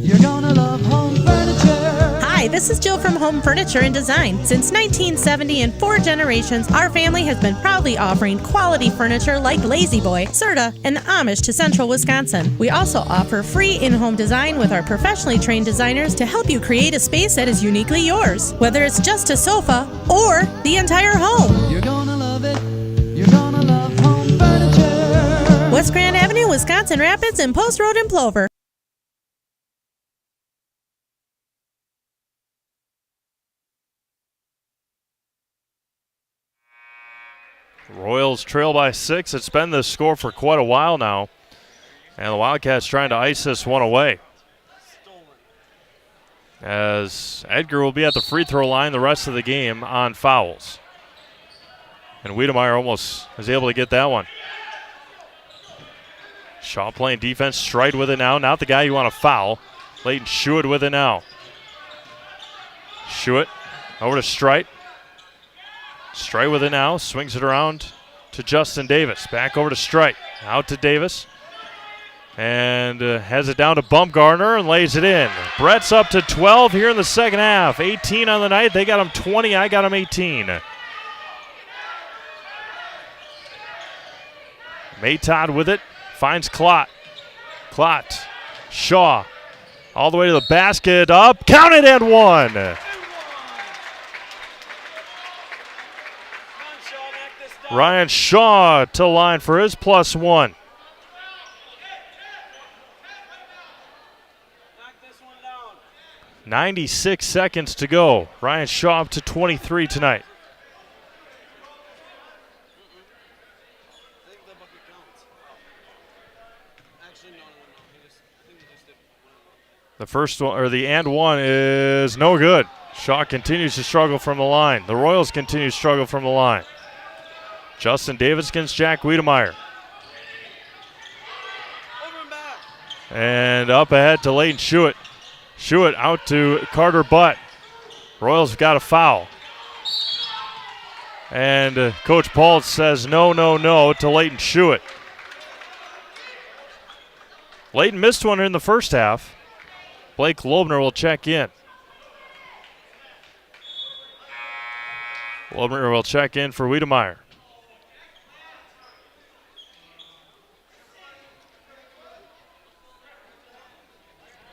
You're gonna love home furniture. Hi, this is Jill from Home Furniture and Design. Since 1970 and 4 generations, our family has been proudly offering quality furniture like Lazy Boy, Serta, and Amish to Central Wisconsin. We also offer free in-home design with our professionally trained designers to help you create a space that is uniquely yours, whether it's just a sofa or the entire home. You're gonna love it. You're gonna love home furniture. West Grand Avenue, Wisconsin Rapids, and Post Road in Plover. Royals trail by 6. It's been this score for quite a while now. And the Wildcats trying to ice this one away. As Edgar will be at the free throw line the rest of the game on fouls. And Wiedemeyer almost is able to get that one. Shaw playing defense, Strite with it now. Not the guy you want to foul. Layden Schuett with it now. Schuett over to Strite. Strite with it now, swings it around to Justin Davis. Back over to Strite. Out to Davis. And has it down to Bumgarner and lays it in. Brett's up to 12 here in the second half. 18 on the night. They got him 20. I got him 18. Maytod with it. Finds Klott. Klott. Shaw. All the way to the basket. Up. Counted and one. Ryan Shaw to line for his +1. 96 seconds to go. Ryan Shaw up to 23 tonight. The first one, or the and one, is no good. Shaw continues to struggle from the line. The Royals continue to struggle from the line. Justin Davis against Jack Wiedemeyer. And up ahead to Leighton Schuett. Schuett out to Carter Butt. Royals have got a foul. And Coach Paul says no to Leighton Schuett. Leighton missed one in the first half. Blake Lobner will check in. Lobner will check in for Wiedemeyer.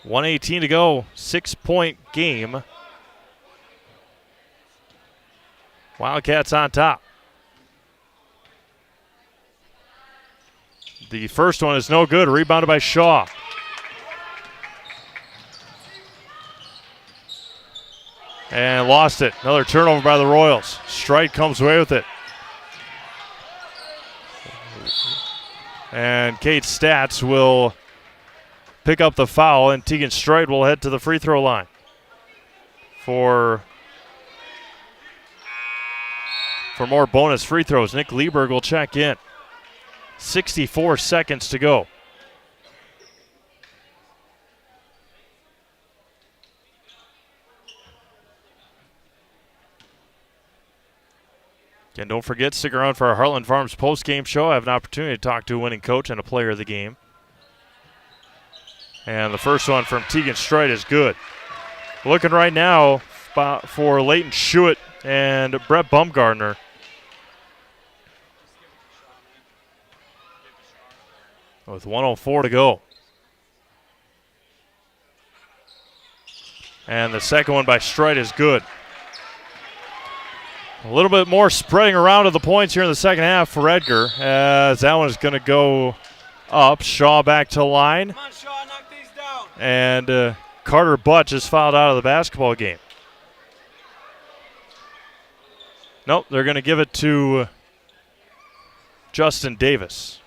.118 to go, 6-point game. Wildcats on top. The first one is no good, rebounded by Shaw. And lost it. Another turnover by the Royals. Strite comes away with it. And Kate Stats will pick up the foul, and Tegan Strite will head to the free throw line for more bonus free throws. Nick Lieberg will check in. 64 seconds to go. Again, don't forget, stick around for our Heartland Farms post-game show. I have an opportunity to talk to a winning coach and a player of the game. And the first one from Tegan Strite is good. Looking right now for Leighton Schuett and Brett Bumgarner. With 1:04 to go. And the second one by Strite is good. A little bit more spreading around of the points here in the second half for Edgar, as that one is going to go up. Shaw back to line. Come on, Shaw, knock these down. And Carter Butt just fouled out of the basketball game. Nope, they're going to give it to Justin Davis.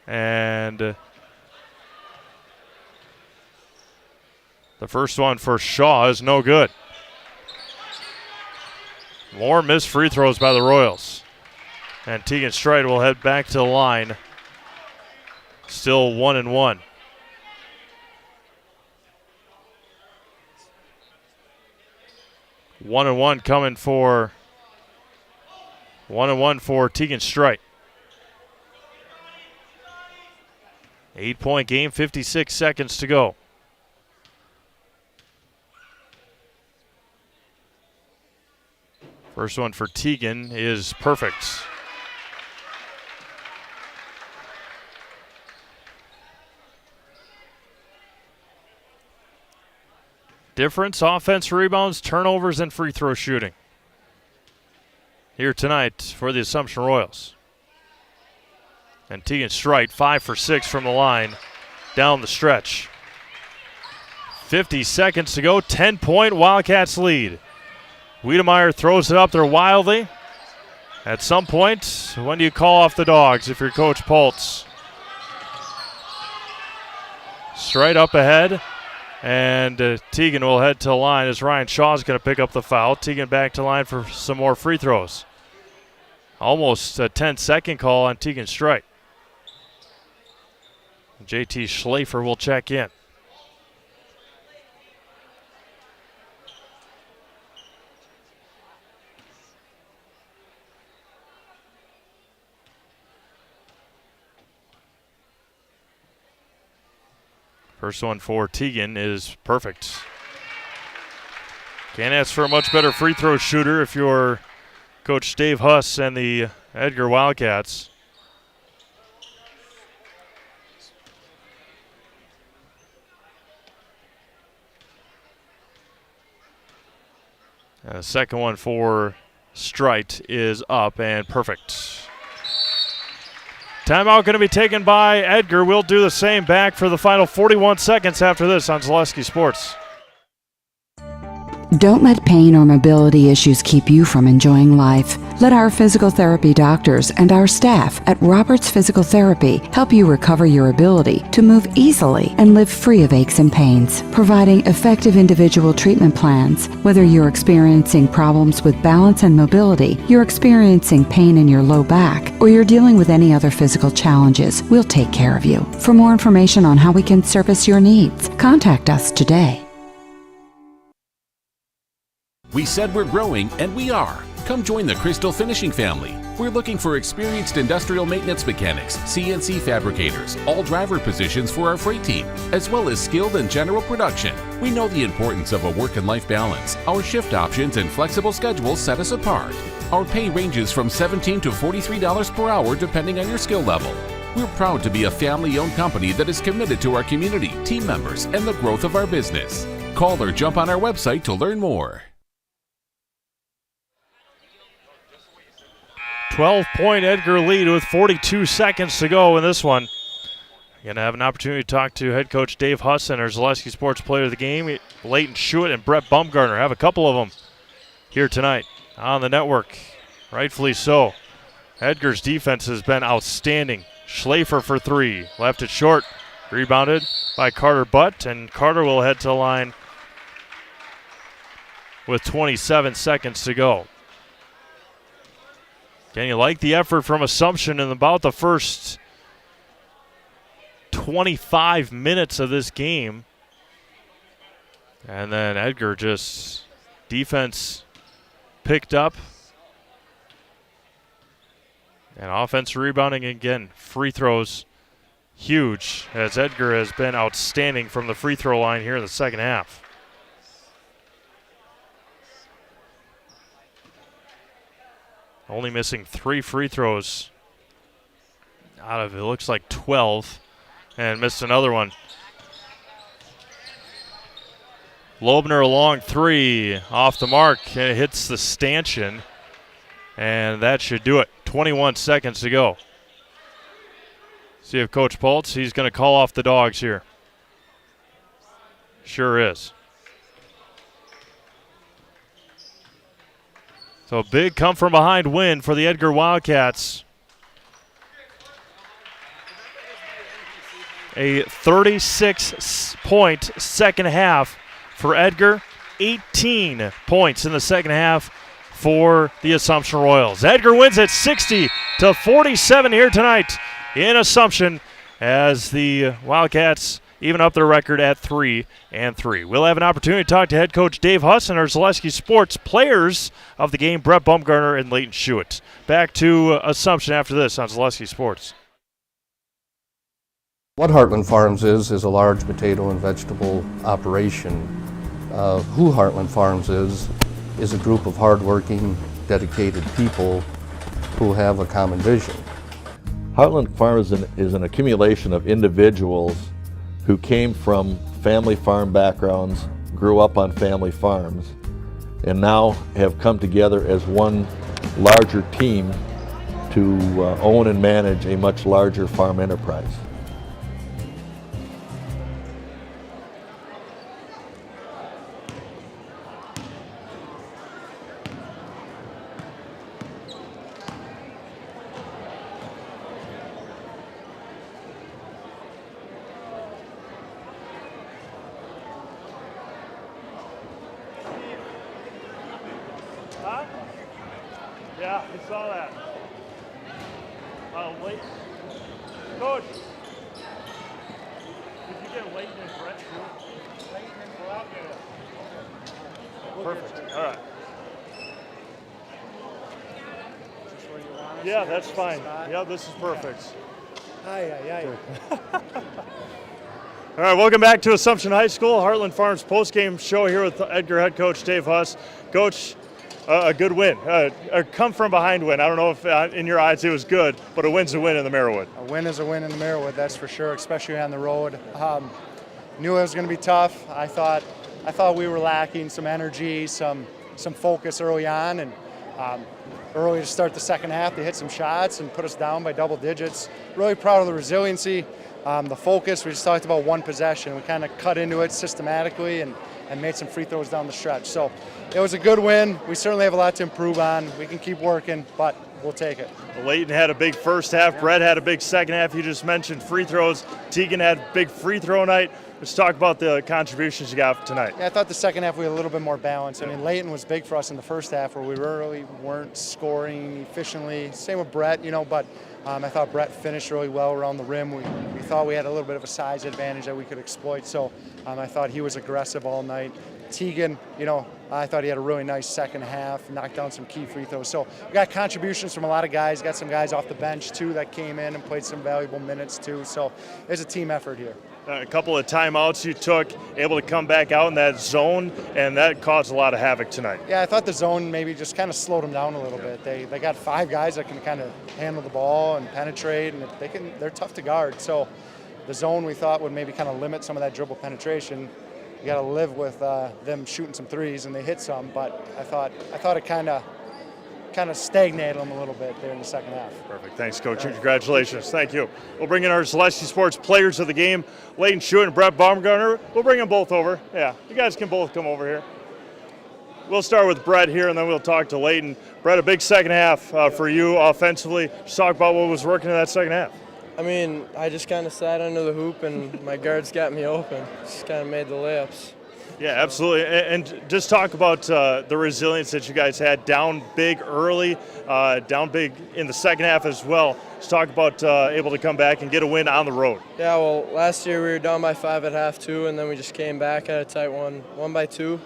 And the first one for Shaw is no good. More missed free throws by the Royals. And Tegan Strite will head back to the line. Still 1-1. One and one coming for 1-1 for Tegan Strite. 8-point game, 56 seconds to go. First one for Tegan is perfect. Difference, offense, rebounds, turnovers, and free throw shooting here tonight for the Assumption Royals. And Tegan Strite 5 for 6 from the line down the stretch. 50 seconds to go, 10-point Wildcats lead. Wiedemeyer throws it up there wildly. At some point, when do you call off the dogs if you're Coach Poltz? Straight up ahead, and Tegan will head to the line as Ryan Shaw's going to pick up the foul. Tegan back to line for some more free throws. Almost a 10-second call on Tegan Strite. JT Schlafer will check in. First one for Teagan is perfect. Can't ask for a much better free throw shooter if you're Coach Dave Huss and the Edgar Wildcats. And the second one for Strite is up and perfect. Timeout going to be taken by Edgar. We'll do the same back for the final 41 seconds after this on Zaleski Sports. Don't let pain or mobility issues keep you from enjoying life. Let our physical therapy doctors and our staff at Roberts Physical Therapy help you recover your ability to move easily and live free of aches and pains, providing effective individual treatment plans. Whether you're experiencing problems with balance and mobility, you're experiencing pain in your low back, or you're dealing with any other physical challenges, we'll take care of you. For more information on how we can service your needs, contact us today. We said we're growing, and we are. Come join the Crystal Finishing family. We're looking for experienced industrial maintenance mechanics, CNC fabricators, all driver positions for our freight team, as well as skilled and general production. We know the importance of a work and life balance. Our shift options and flexible schedules set us apart. Our pay ranges from $17 to $43 per hour depending on your skill level. We're proud to be a family-owned company that is committed to our community, team members, and the growth of our business. Call or jump on our website to learn more. 12-point Edgar lead with 42 seconds to go in this one. Going to have an opportunity to talk to head coach Dave Huss and our Zaleski Sports Player of the Game, Leighton Schuett and Brett Bumgarner. Have a couple of them here tonight on the network. Rightfully so. Edgar's defense has been outstanding. Schlafer for three. Left it short. Rebounded by Carter Butt, and Carter will head to the line with 27 seconds to go. Can you like the effort from Assumption in about the first 25 minutes of this game? And then Edgar just defense picked up. And offense rebounding again. Free throws huge, as Edgar has been outstanding from the free throw line here in the second half. Only missing 3 free throws out of, it looks like 12, and missed another one. Loebner a long three, off the mark, and it hits the stanchion, and that should do it. 21 seconds to go. See if Coach Pultz, he's going to call off the Dogs here. Sure is. So big come from behind win for the Edgar Wildcats. A 36-point second half for Edgar. 18 points in the second half for the Assumption Royals. Edgar wins at 60-47 here tonight in Assumption, as the Wildcats even up their record at 3-3. We'll have an opportunity to talk to head coach Dave Huss and our Zaleski Sports players of the game, Brett Bumgarner and Leighton Schuett. Back to Assumption after this on Zaleski Sports. What Heartland Farms is a large potato and vegetable operation. Who Heartland Farms is a group of hardworking, dedicated people who have a common vision. Heartland Farms is an accumulation of individuals who came from family farm backgrounds, grew up on family farms, and now have come together as one larger team to own and manage a much larger farm enterprise. Yeah, I saw that. Wait. Coach, did you get Leighton and Brett too? Leighton and Brett? Perfect. All right. Is this where you want us? Yeah, that's fine. Yeah, this is perfect. Aye. All right, welcome back to Assumption High School, Heartland Farms postgame show here with Edgar head coach Dave Huss. Coach, a good win, a come from behind win. I don't know if in your eyes it was good, but a win's a win in the Merriwood. A win is a win in the Merriwood, that's for sure, especially on the road. Knew it was going to be tough. I thought we were lacking some energy, some focus early on, and early to start the second half, they hit some shots and put us down by double digits. Really proud of the resiliency, the focus. We just talked about one possession. We kind of cut into it systematically and made some free throws down the stretch. So it was a good win. We certainly have a lot to improve on. We can keep working, but we'll take it. Layton had a big first half. Brett had a big second half. You just mentioned free throws. Tegan had a big free throw night. Let's talk about the contributions you got tonight. Yeah, I thought the second half we had a little bit more balance. I mean, Layton was big for us in the first half where we really weren't scoring efficiently. Same with Brett, but I thought Brett finished really well around the rim. We thought we had a little bit of a size advantage that we could exploit, so I thought he was aggressive all night. Tegan, I thought he had a really nice second half, knocked down some key free throws. So we got contributions from a lot of guys, got some guys off the bench too that came in and played some valuable minutes too. So it's a team effort here. A couple of timeouts you took, able to come back out in that zone, and that caused a lot of havoc tonight. Yeah, I thought the zone maybe just kind of slowed them down a little bit. They got 5 guys that can kind of handle the ball and penetrate, and they're tough to guard. So the zone we thought would maybe kind of limit some of that dribble penetration. You got to live with them shooting some threes, and they hit some. But I thought it kind of stagnated them a little bit there in the second half. Perfect. Thanks, Coach. Congratulations. Thank you. We'll bring in our Celestia Sports players of the game, Layton Schuett and Brett Baumgartner. We'll bring them both over. Yeah, you guys can both come over here. We'll start with Brett here, and then we'll talk to Layton. Brett, a big second half for you offensively. Just talk about what was working in that second half. I mean, I just kind of sat under the hoop, and my guards got me open. Just kind of made the layups. Yeah, absolutely. And just talk about the resilience that you guys had down big early, down big in the second half as well. Just talk about able to come back and get a win on the road. Yeah, well, last year we were down by 5 at half too, and then we just came back at a tight one by 2.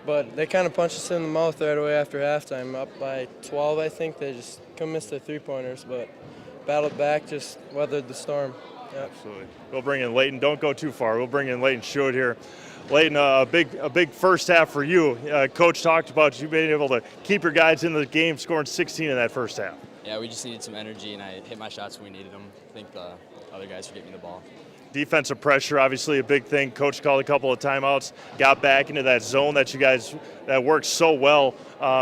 But they kind of punched us in the mouth right away after halftime, up by 12, I think. They just couldn't miss their three-pointers, but battled back, just weathered the storm. Yep. Absolutely. We'll bring in Layton. Don't go too far. We'll bring in Layton Schuett here. Layton, a big first half for you. Coach talked about you being able to keep your guys in the game, scoring 16 in that first half. Yeah, we just needed some energy, and I hit my shots when we needed them. I think the other guys were getting me the ball. Defensive pressure, obviously a big thing. Coach called a couple of timeouts, got back into that zone that you guys that worked so well.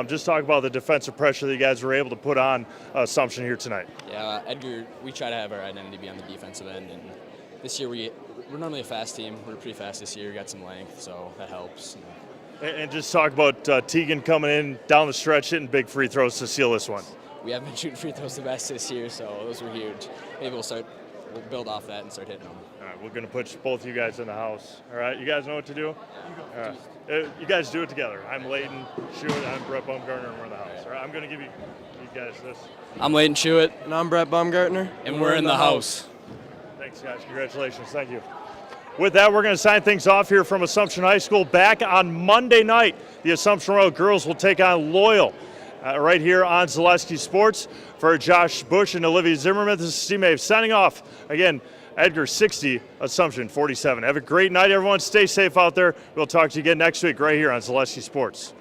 Just talk about the defensive pressure that you guys were able to put on Assumption here tonight. Yeah, Edgar, we try to have our identity be on the defensive end, and this year we're normally a fast team. We're pretty fast this year. We got some length, so that helps. And just talk about Tegan coming in down the stretch, hitting big free throws to seal this one. We have been shooting free throws the best this year, so those were huge. Maybe we'll build off that and start hitting them. All right, we're going to put both you guys in the house. All right, you guys know what to do? All right. You guys do it together. I'm Layton Schuett, I'm Brett Baumgartner, and we're in the house. All right, I'm going to give you guys this. I'm Layton Schuett. And I'm Brett Baumgartner. And we're in the house. Thanks, guys. Congratulations. Thank you. With that, we're going to sign things off here from Assumption High School. Back on Monday night, the Assumption Royal girls will take on Loyal right here on Celestia Sports. For Josh Bush and Olivia Zimmerman, this is Steve Mave signing off. Again, Edgar 60, Assumption 47. Have a great night, everyone. Stay safe out there. We'll talk to you again next week right here on Celestia Sports.